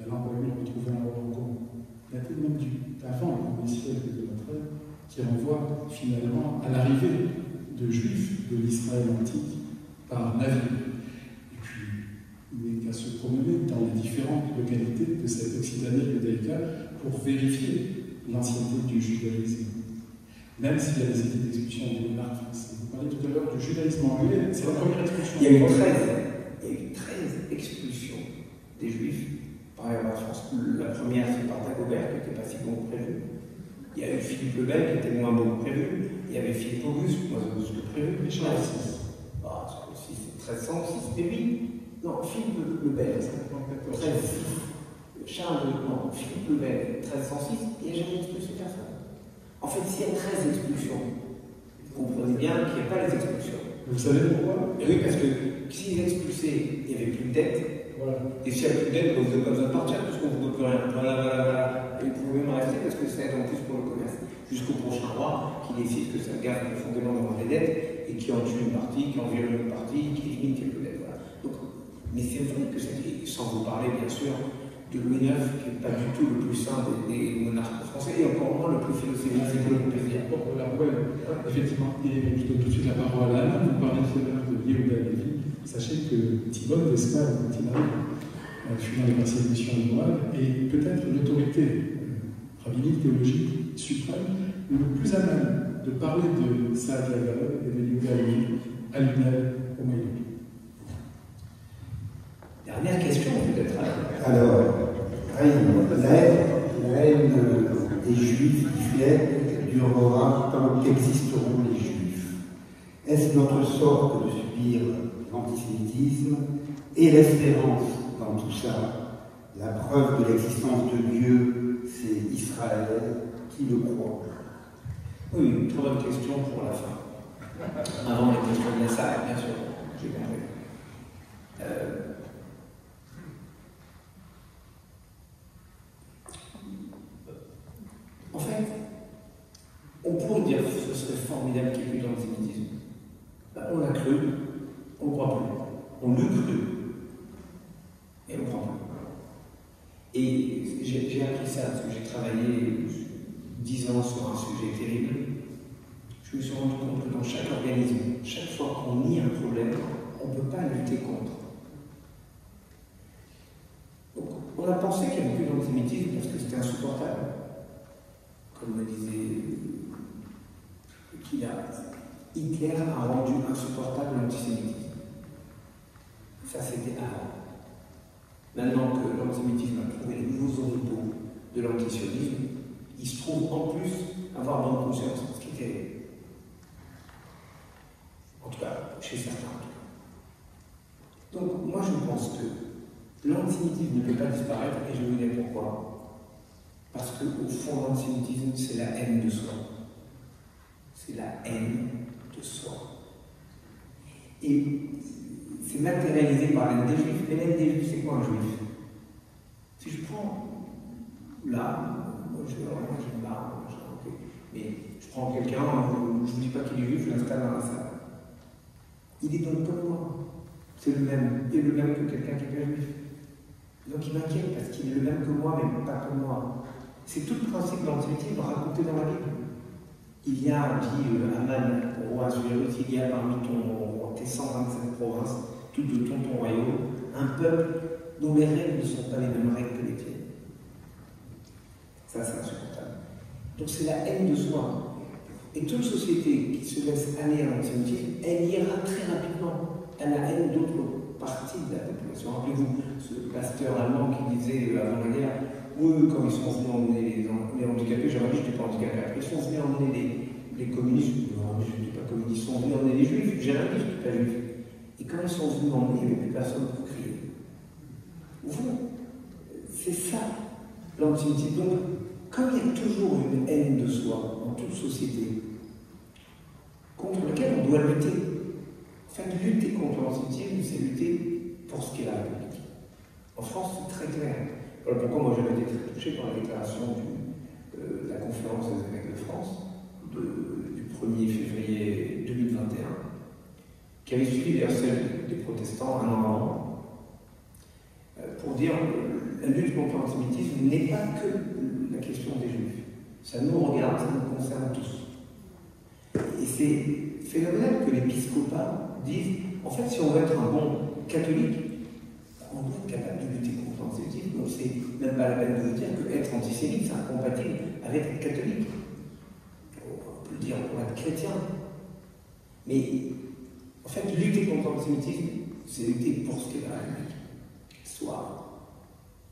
Et là, on va retrouver un Roland. Il y a même avant le 1er siècle de notre ère, qui renvoie finalement à l'arrivée de Juifs de l'Israël antique par navire. Et puis, il n'est qu'à se promener dans les différentes localités de cette Occitanie judaïca pour vérifier l'ancienneté du judaïsme. Même s'il y a des édits d'expulsion des monarques français. Vous parlez tout à l'heure du judaïsme anglais, c'est la première expulsion. Il y a eu 13 expulsions des Juifs par exemple en France. La première, c'est par Dagobert, qui n'était pas si bon que prévu. Il y a eu Philippe le Bel, qui était moins bon que prévu. Il y avait Philippe Auguste, moins auguste que prévu. Et Charles VI. Ah, Charles VI, c'est 1306, c'était lui. Non, Philippe le Bel, 1306. Philippe le Bel, 1306, il n'y a jamais expulsé personne. En fait, s'il y a 13 expulsions, vous comprenez bien qu'il n'y a pas les expulsions. Vous savez pourquoi? Et oui, parce que s'ils expulsaient, il n'y avait plus de dette. Voilà. Et s'il n'y a plus de dette, vous n'avez pas besoin de partir, parce qu'on ne vous donne plus rien. Voilà. Et vous pouvez même rester parce que ça aide en plus pour le commerce. Jusqu'au prochain roi qui décide que ça garde profondément dans les dettes et qui en tue une partie, qui en vire une autre partie, qui élimine quelques dettes. Voilà. Donc, mais c'est vrai que c'est, sans vous parler bien sûr de Louis IX, qui n'est pas du tout le plus saint des monarques français, et encore moins le plus philosophique. Effectivement, et je donne tout de suite la parole à Alain. Vous parlez tout à l'heure de Yehuda Lévi. Sachez que Thibon d'Espagne, quand il arrive, fut dans les persécutions de Moab, et peut-être l'autorité rabbinique, théologique, suprême, le plus à même de parler de Saadia Gaon et de Yehuda Lévi à Lunel au Moyen-Orient. Dernière question, peut-être. Alors, la haine des Juifs qui viennent durera tant qu'existeront les Juifs. Est-ce notre sort que de subir l'antisémitisme et l'espérance dans tout ça? La preuve de l'existence de Dieu, c'est Israël qui le croit. Oui, une très bonne question pour la fin. Avant les questions de la salle, bien sûr. J'ai compris. En fait, on pourrait dire que ce serait formidable qu'il y ait plus d'antisémitisme. On l'a cru, on ne croit plus. On l'eût cru, et on ne croit plus. Et j'ai appris ça parce que j'ai travaillé 10 ans sur un sujet terrible. Je me suis rendu compte que dans chaque organisme, chaque fois qu'on nie un problème, on ne peut pas lutter contre. Donc, on a pensé qu'il y avait plus d'antisémitisme parce que c'était insupportable. Comme me disait Hitler a rendu insupportable l'antisémitisme. Ça, c'était avant. Maintenant que l'antisémitisme a trouvé les nouveaux oripeaux de l'antisionisme, il se trouve en plus avoir bonne conscience, ce qui était, en tout cas, chez certains. Donc, moi, je pense que l'antisémitisme ne peut pas disparaître, et je vais vous dire pourquoi. Parce qu'au fond, l'antisémitisme, c'est la haine de soi. C'est la haine de soi. Et c'est matérialisé par l'aide des Juifs. Mais l'aide des Juifs, c'est quoi un Juif? Si je prends là, moi je me barre, mais je prends quelqu'un, je ne vous dis pas qu'il est juif, je l'installe dans la salle. Il est donc comme moi. C'est le même. Il est le même que quelqu'un qui est pas juif. Donc il m'inquiète parce qu'il est le même que moi, mais pas comme moi. C'est tout le principe de l'antisémitisme raconté dans la Bible. Il y a, dit Aman au roi Assuérus, il y a parmi tes 127 provinces, tout de ton royaume, un peuple dont les règles ne sont pas les mêmes règles que les tiennes. Ça, c'est insupportable. Donc c'est la haine de soi. Et toute société qui se laisse aller à l'antisémitisme, elle ira très rapidement à la haine d'autres parties de la population. Rappelez-vous ce pasteur allemand qui disait avant la guerre, oui, quand ils sont venus emmener les handicapés, j'aurais dit je n'étais pas handicapé, après ils sont venus emmener les communistes, non, je ne dis pas communistes, ils sont venus emmener les juifs, j'ai rien dit, je ne suis pas juif. Et quand ils sont venus emmener, il n'y avait plus personne pour crier. Vous, c'est ça l'antisémitisme. Donc, comme il y a toujours une haine de soi dans toute société, contre laquelle on doit lutter. En fait, lutter contre l'antisémitisme, c'est lutter pour ce qu'est la République. En France, c'est très clair. Voilà pourquoi moi j'avais été très touché par la déclaration de la conférence des évêques de France du 1er février 2021, qui avait suivi d'ailleurs celle des protestants un an avant, pour dire que la lutte contre l'antisémitisme n'est pas que la question des juifs. Ça nous regarde, ça nous concerne tous. Et c'est phénoménal que l'épiscopat dise, en fait, si on veut être un bon catholique, on doit être capable de lutter contre l'antisémitisme. Donc c'est même pas la peine de vous dire qu'être antisémite, c'est incompatible avec être catholique. On peut le dire pour être chrétien. Mais en fait, lutter contre l'antisémitisme, c'est lutter pour ce qu'est la République. Qu'elle soit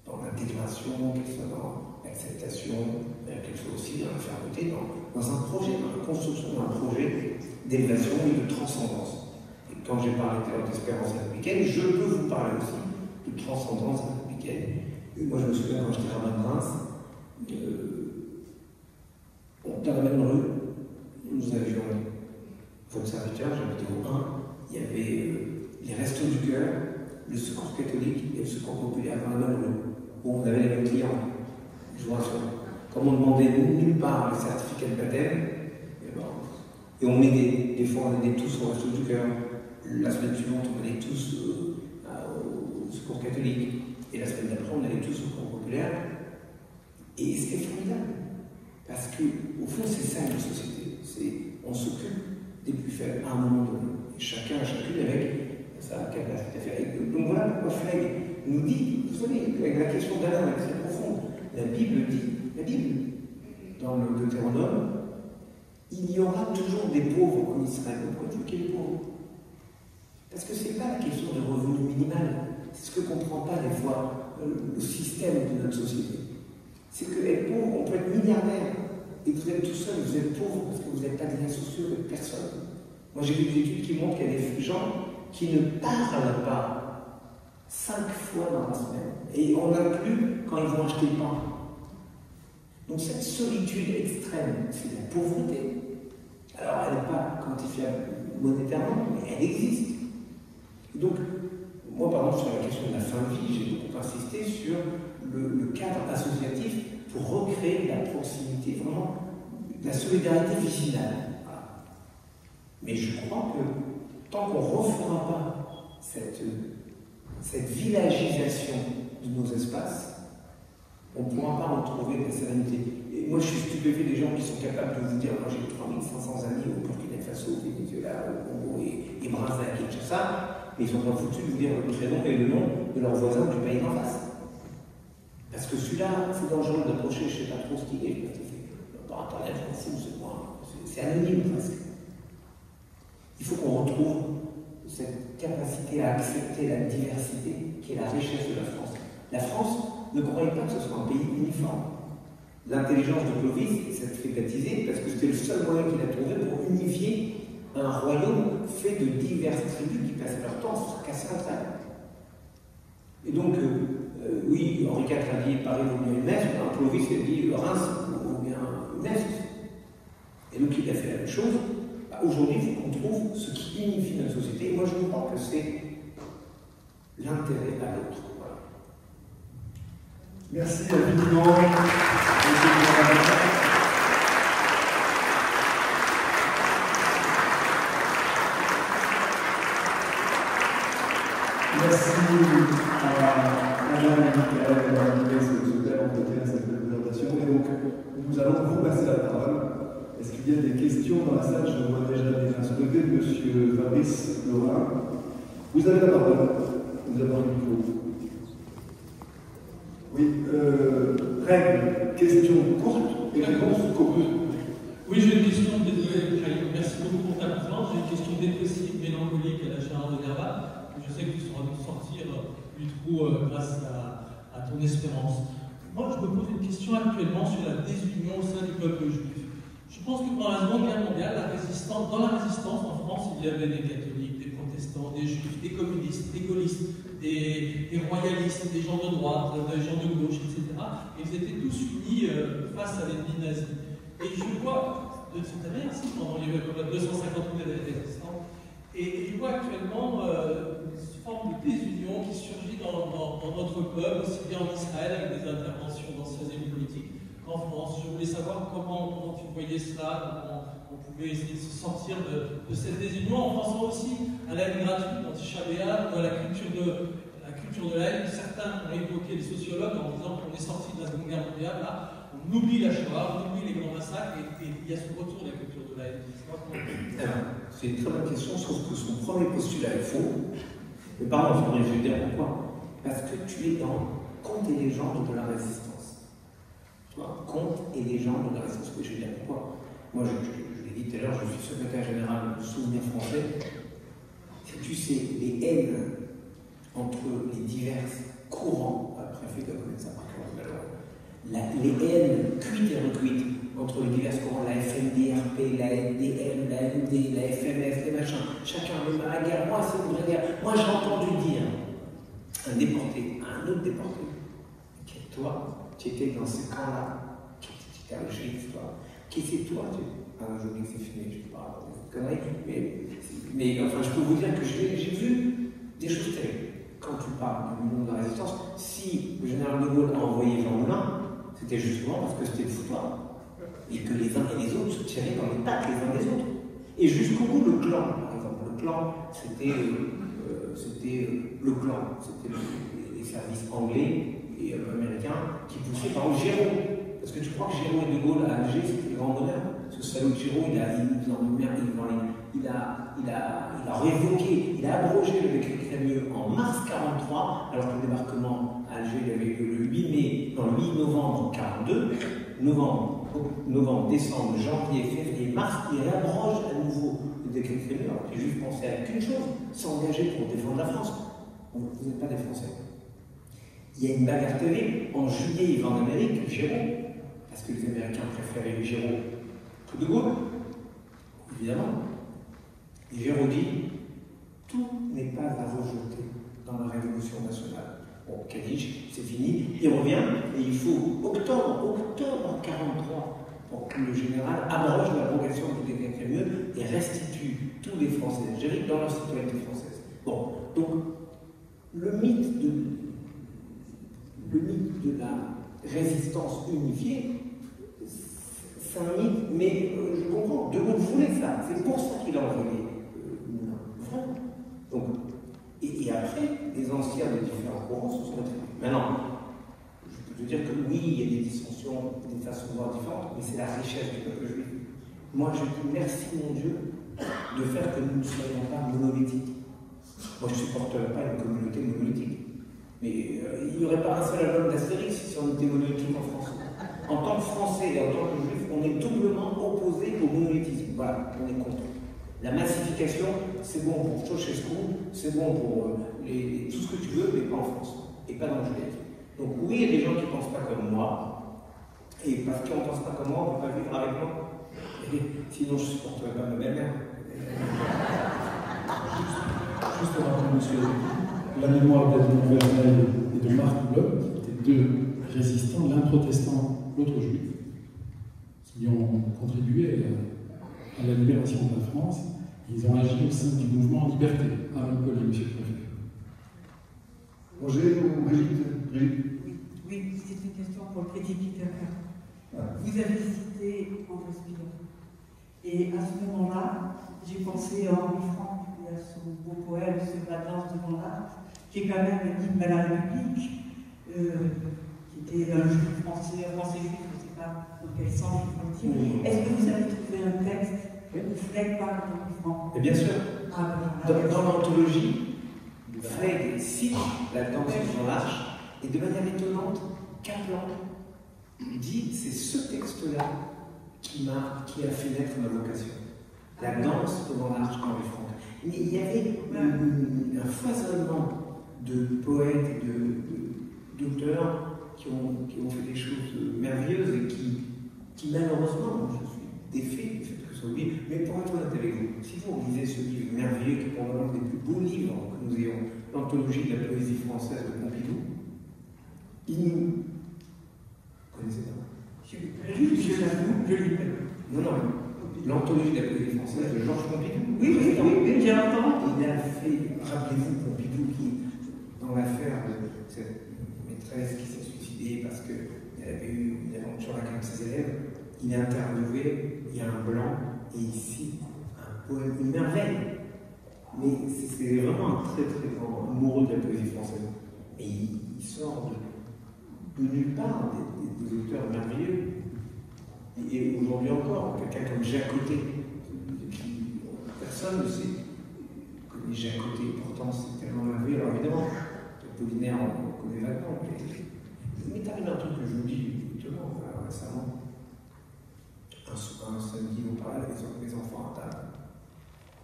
dans l'intégration, qu'elle soit dans l'acceptation, qu'elle soit aussi dans la fermeté, dans un projet, dans la construction d'un projet d'élévation et de transcendance. Et quand j'ai parlé d'espérance républicaine, je peux vous parler aussi de transcendance républicaine. Et moi, je me souviens quand j'étais rabbin de Reims, dans la même rue, nous avions votre serviteur, j'habitais au 1, il y avait les Restos du Cœur, le Secours catholique et le Secours populaire dans la même rue, où on avait les mêmes clients. Je vous rassure. Comme on demandait nulle part le certificat de baptême, et on aidait, des fois on aidait tous au Resto du Cœur, la semaine suivante on allait tous au Secours catholique, et la semaine d'après on allait tous au Secours populaire, et c'était formidable, parce qu'au fond c'est ça une société, on s'occupe des plus faibles à un moment donné, et chacun, chacune avec sa capacité à faire. Donc voilà pourquoi Flegg nous dit, vous savez, avec la question d'Alain est très profonde, la Bible dit, dans le Deutéronome, il y aura toujours des pauvres en Israël. Pourquoi tu qu'il y ait des pauvres? Parce que ce n'est pas la question de revenu minimal. C'est ce que ne comprend pas des fois le système de notre société. C'est que être pauvre, on peut être milliardaire, et vous êtes tout seul, vous êtes pauvre parce que vous n'êtes pas de liens sociaux avec personne. Moi j'ai vu des études qui montrent qu'il y a des gens qui ne parlent pas 5 fois dans la semaine. Et on n'a plus quand ils vont acheter le pain. Donc cette solitude extrême, c'est la pauvreté. Alors elle n'est pas quantifiable monétairement, mais elle existe. Donc, moi par exemple sur la question de la fin de vie, j'ai beaucoup insisté sur le cadre associatif pour recréer la proximité, vraiment la solidarité vicinale. Voilà. Mais je crois que tant qu'on ne refera pas cette villagisation de nos espaces, on ne pourra pas retrouver la sérénité. Et moi, je suis stupéfait des gens qui sont capables de vous dire, moi j'ai 3500 amis au Burkina Faso, au Venezuela, au Congo et Brazza, et Kinshasa, mais ils sont pas foutus de vous dire le prénom et le nom de leur voisin du pays d'en face. Parce que celui-là, c'est dangereux d'approcher, je ne sais pas trop ce qu'il est, par internet, je m'en fous, c'est anonyme presque. Il faut qu'on retrouve cette capacité à accepter la diversité qui est la richesse de la France. La France, ne croyez pas que ce soit un pays uniforme. L'intelligence de Clovis s'est fait baptiser parce que c'était le seul moyen qu'il a trouvé pour unifier un royaume fait de diverses tribus qui passaient leur temps à se fracasser entre elles. Et donc, oui, Henri IV a dit Paris vaut bien une messe, Clovis a dit Reims vaut bien une messe. Et donc il a fait la même chose. Aujourd'hui, il faut qu'on trouve ce qui unifie notre société. Et moi, je crois que c'est l'intérêt à l'autre. Merci infiniment, monsieur le rapporteur. Merci à Madame Michael d'avoir donné ce bel entretien, cette belle présentation. Et donc, nous allons vous passer la parole. Est-ce qu'il y a des questions dans la salle? Je vois déjà des mains se lever. Monsieur Fabrice Laurin, vous avez la parole. Vous avez le micro. Oui, règle, question courte. et réponses communes. Oui, j'ai une question, désolé, merci beaucoup pour ta présence. J'ai une question dépressive, mélancolique à la Gérard de Derba. Je sais que tu sauras nous sortir du trou grâce à ton espérance. Moi, je me pose une question actuellement sur la désunion au sein du peuple juif. Je pense que pendant la Seconde Guerre mondiale, dans la résistance en France, il y avait des catholiques, des protestants, des juifs, des communistes, des gaullistes, des royalistes, des gens de droite, des gens de gauche, etc. Et ils étaient tous unis face à l'ennemi nazi. Et je vois, c'était rien si pendant il y avait 250 000 résistants, et je vois actuellement une forme de désunion qui surgit dans notre peuple, aussi bien en Israël avec des interventions d'anciens élus politiques qu'en France. Je voulais savoir comment tu voyais cela, comment on pouvait essayer de se sortir de cette désunion en pensant aussi à la haine gratuite anti-Chabéa, ou à la culture de la haine. Certains ont évoqué, les sociologues, en disant qu'on est sorti de la Seconde Guerre mondiale, là, on oublie la Shoah, on oublie les grands massacres, et il y a ce retour de la culture de la haine. C'est une très bonne question, sauf que son premier postulat est faux. Mais pardon, je vais dire pourquoi. Parce que tu es dans compte et légende de la résistance. Tu vois, compte et légende de la résistance. Je vais dire pourquoi. Moi, je l'ai dit tout à l'heure, je suis secrétaire général du Souvenir français. Si tu sais, les haines entre les divers courants, après fait de connaître ça par cœur, les haines cuites et recuites entre les divers courants, la FNDRP, la NDM, la MD, la FMF, les machins, chacun veut la guerre, moi c'est une vraie guerre. Moi j'ai entendu dire un déporté à un autre déporté, ok, toi, tu étais dans ce camp-là, tu étais un juif, toi, qui c'est toi, je dis que c'est fini, je ne peux pas raconter cette connerie, mais enfin je peux vous dire que j'ai vu des choses terribles. Quand tu parles du monde de la résistance, si le général de Gaulle a envoyé Jean Moulin, c'était justement parce que c'était le foutoir. Et que les uns et les autres se tiraient dans les pattes les uns des autres. Et jusqu'au bout, le clan, par exemple, le clan, c'était le clan, c'était les services anglais et américains qui poussaient par exemple Géraud. Parce que tu crois que Géraud et de Gaulle à Alger, c'était le grand bonheur. Ce salaud de Géraud, il a révoqué, il a abrogé le décret Crémieux en mars 1943, alors que le débarquement à Alger il avait lieu le 8 novembre 1942, novembre, décembre, janvier, février, mars, il abroge à nouveau le décret Crémieux. Alors les Juifs pensaient à qu'une chose, s'engager pour défendre la France. Vous n'êtes pas des Français. Il y a une bagarre terrible. En juillet, il va en Amérique, Géraud, parce que les Américains préféraient Géraud que de Gaulle, évidemment. Et Géraud dit, tout n'est pas à rejeter dans la Révolution nationale. Bon, Kadich, c'est fini, il revient, et il faut octobre 1943, pour que le général abroge l'abrogation du décret Crémieux et restitue tous les Français d'Algérie dans leur citoyenneté française. Bon, donc, le mythe de la résistance unifiée, c'est un mythe, mais je comprends, De Gaulle voulait ça, c'est pour ça qu'il a envoyé vraiment. Donc, et après, les anciens des différents courants se sont retrouvés. Maintenant, je peux te dire que oui, il y a des dissensions, des façons de voir différentes, mais c'est la richesse du peuple juif. Moi, je dis merci, mon Dieu, de faire que nous ne soyons pas monolithiques. Moi, je ne supporterais pas une communauté monolithique. Mais il n'y aurait pas un seul album d'Astérix si on était monolithique en France. En tant que Français et en tant que Juif, on est doublement opposé au monolithisme. Voilà, on est contre. La massification, c'est bon pour Ceausescu, c'est bon pour tout ce que tu veux, mais pas en France. Et pas dans le judaïsme. Donc oui, il y a des gens qui ne pensent pas comme moi. Et parce qu'on ne pense pas comme moi, on ne peut pas vivre avec moi. Et sinon, je ne supporterais pas ma belle-mère. Juste pour rappeler, monsieur, la mémoire d'Edmond Vermeil et de Marc Bloch, qui étaient deux résistants, l'un protestant, l'autre juif, qui ont contribué à la libération de la France. Ils ont agi au sein du mouvement Liberté, à Montpellier, monsieur le préfet. Roger ou Brigitte? Oui, c'est une question pour le critique littéraire. Vous avez cité André Spinoza. Et à ce moment-là, j'ai pensé à Henri Franck, qui a son beau poème sur la danse devant l'art, qui est quand même un hymne à la République, qui était un juif français juif, je ne sais pas dans quel sens il faut dire. Est-ce que vous avez trouvé un texte où Fleck parle d'Henri Franck? Et bien sûr. Dans l'anthologie, Fleck cite la danse devant l'Arche, et de manière étonnante, Kaplan dit, c'est ce texte-là qui a fait naître ma vocation. La danse devant l'arche d'Henri Franck. Mais il y avait un foisonnement de poètes et d'auteurs qui ont fait des choses merveilleuses et qui malheureusement, je suis défait du fait que ce soit oublié. Mais pour être honnête avec vous, si vous lisez ce livre merveilleux qui est probablement un des plus beaux livres que nous ayons, l'anthologie de la poésie française de Pompidou, il nous. Vous connaissez pas? Je lis. Non. L'anthologie de la poésie française de Georges Pompidou. Oui, j'ai entendu. Il a fait, rappelez-vous, Pompidou qui, dans l'affaire de cette maîtresse qui s'est suicidée parce qu'elle avait eu une aventure avec un de ses élèves, il est interviewé, il y a un blanc, et il cite un poème, une merveille. Mais c'est vraiment un très très grand amoureux de la poésie française. Et il sort de nulle part des auteurs merveilleux. Et aujourd'hui encore, quelqu'un comme Jacques Côté, qui personne ne sait connaît Jacques Côté, pourtant c'est tellement merveilleux. Alors évidemment, Apollinaire, on connaît vaguement, mais t'arrive un truc que je vous dis justement récemment. Un samedi, on parlait avec les enfants à table,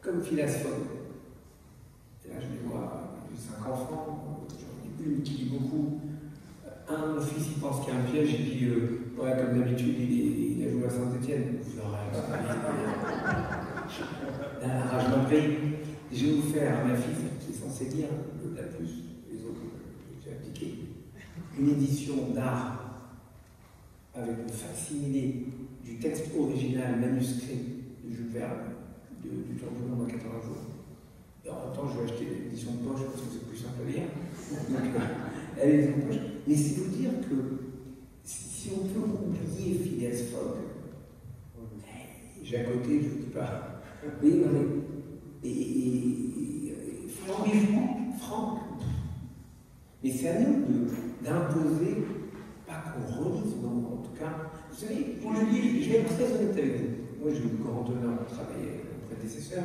comme Phileas Fogg. Et là, je les vois, j'ai 5 enfants, j'en ai une qui lit beaucoup. Mon fils, il pense qu'il y a un piège, et puis, ouais, comme d'habitude, il a joué à Saint-Etienne. Je m'en prie. Je vais vous faire, ma fille, qui est censée lire la plus, les autres, j'ai appliqué, une édition d'art avec le facsimilé du texte original manuscrit de Jules Verne, du Tour du monde en 80 jours. Et en même temps, je vais acheter l'édition de poche parce que c'est plus simple à lire. Donc, elle est en poche. Mais c'est vous dire que si on peut oublier Phileas Fogg, j'ai à côté, je ne vous dis pas. Oui, mais. Et Franck. Mais c'est à nous d'imposer, pas qu'on relise, non, en tout cas. Vous savez, je vais être très honnête avec vous. Moi, j'ai eu le grand honneur de travailler avec mon prédécesseur.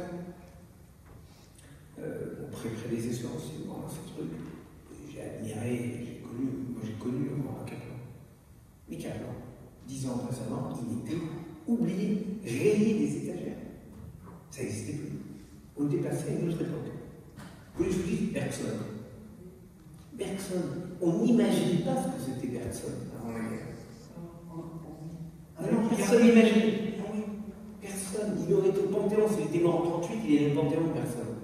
Mon prédécesseur aussi, dans ce truc. J'ai admiré, j'ai connu le grand Kaplan. Mais Kaplan, 10 ans précédemment, il était oublié, rayé des étagères. Ça n'existait plus. On était passé à une autre époque. Vous voulez que je vous dise Bergson? On n'imagine pas ce que c'était Bergson avant la guerre. Non, personne n'imagine. Personne. Il aurait été au Panthéon, s'il était mort en 38, il est au Panthéon, personne.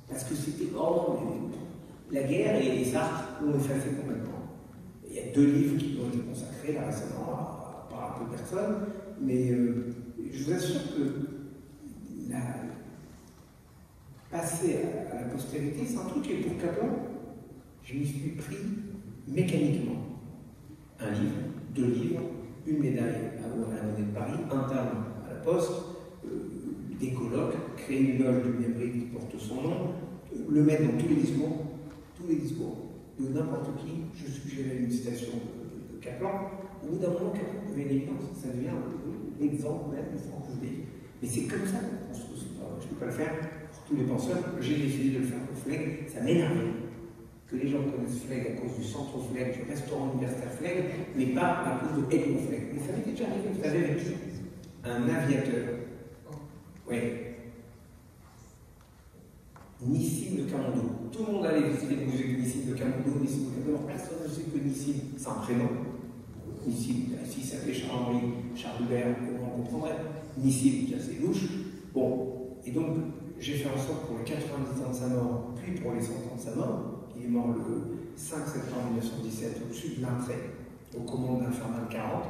Parce que c'était hors la guerre et les arts l'ont effacé complètement. Il y a 2 livres qui ont été consacrés là récemment par un peu de personnes, mais je vous assure que passer à la postérité, c'est un truc qui est pour Kaplan. Je m'y suis pris mécaniquement. Un livre, 2 livres, une médaille à la Monnaie de Paris, un timbre à la Poste, des colloques, créer une loge de Mébric qui porte son nom, le mettre dans tous les discours de n'importe qui. Je suggérais une citation de Kaplan. Au bout d'un moment, Kaplan devient une évidence, ça devient l'exemple même du franc-comté. Mais c'est comme ça qu'on construit. Je ne peux pas le faire pour tous les penseurs. J'ai décidé de le faire pour Flegg. Ça m'énervait que les gens connaissent Flegg à cause du centre Flegg, du restaurant universitaire Flegg, mais pas à cause de Edmond Flegg. Mais ça m'était déjà arrivé, vous savez, avec un aviateur. Oui. Nissim de Camondo. Tout le monde allait visiter le musée de Nissim de Camondo. Personne ne sait que Nissim, c'est un prénom. Nissim, s'il s'appelait Charles-Henri, Charles Hubert, on comprendrait. Nissim, c'est louche. Bon, et donc, j'ai fait en sorte pour les 90 ans de sa mort, puis pour les 100 ans de sa mort, il est mort le 5 septembre 1917 au-dessus de l'Intré, aux commandes d'Infernal 40,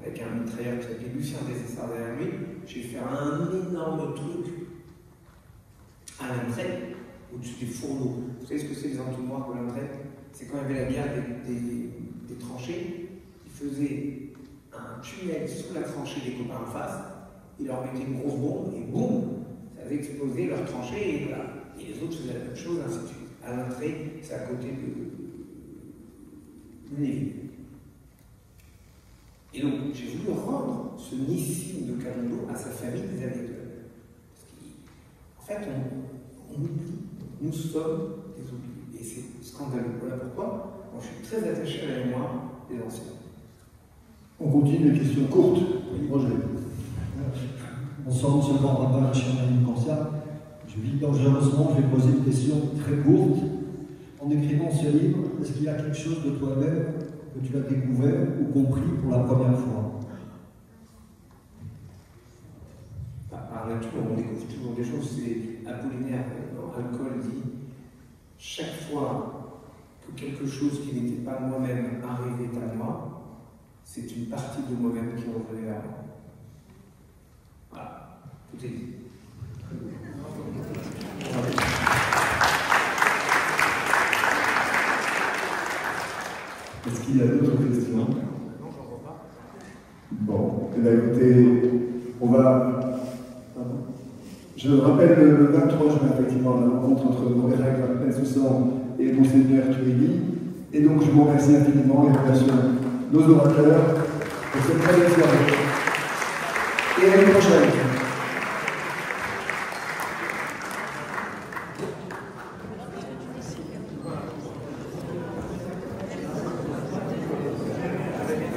avec un mitrailleur qui s'appelait Lucien Desessarts derrière lui. J'ai fait un énorme truc à l'Intré, au-dessus des fourneaux. Vous savez ce que c'est les entonnoirs de l'Intré? C'est quand il y avait la guerre des tranchées, ils faisaient un tunnel sous la tranchée des copains en face, ils leur mettaient une grosse bombe, et boum, ça avait explosé leur tranchée, et voilà. Et les autres faisaient la même chose, ainsi de suite. À l'entrée, c'est à côté de Lévis. Et donc, j'ai voulu rendre ce Nissim de Camondo à sa famille des aviateurs. En fait, on oublie, nous sommes des oubliés. Et c'est scandaleux. Voilà pourquoi moi, je suis très attaché à la mémoire des anciens. On continue les questions courtes. Roger. Bonsoir, monsieur le grand rabbin, cher Mme Corsia. Je vis dangereusement, je vais poser une question très courte. En écrivant ce livre, est-ce qu'il y a quelque chose de toi-même que tu as découvert ou compris pour la première fois? Par nature, on découvre toujours des choses. C'est Apollinaire, dans Alcool, dit chaque fois que quelque chose qui n'était pas moi-même arrivait à moi, c'est une partie de moi-même qui revenait à moi. Voilà, tout est dit. Est-ce qu'il y a d'autres questions? Non, j'en vois pas. Bon, eh bien, écoutez, on va. Je rappelle le 23 juin, effectivement, la rencontre entre Montréal, Bensoussan et Monseigneur Turini. Et donc, je vous remercie infiniment et remercie nos orateurs pour cette très belle soirée. Et à l'année prochaine.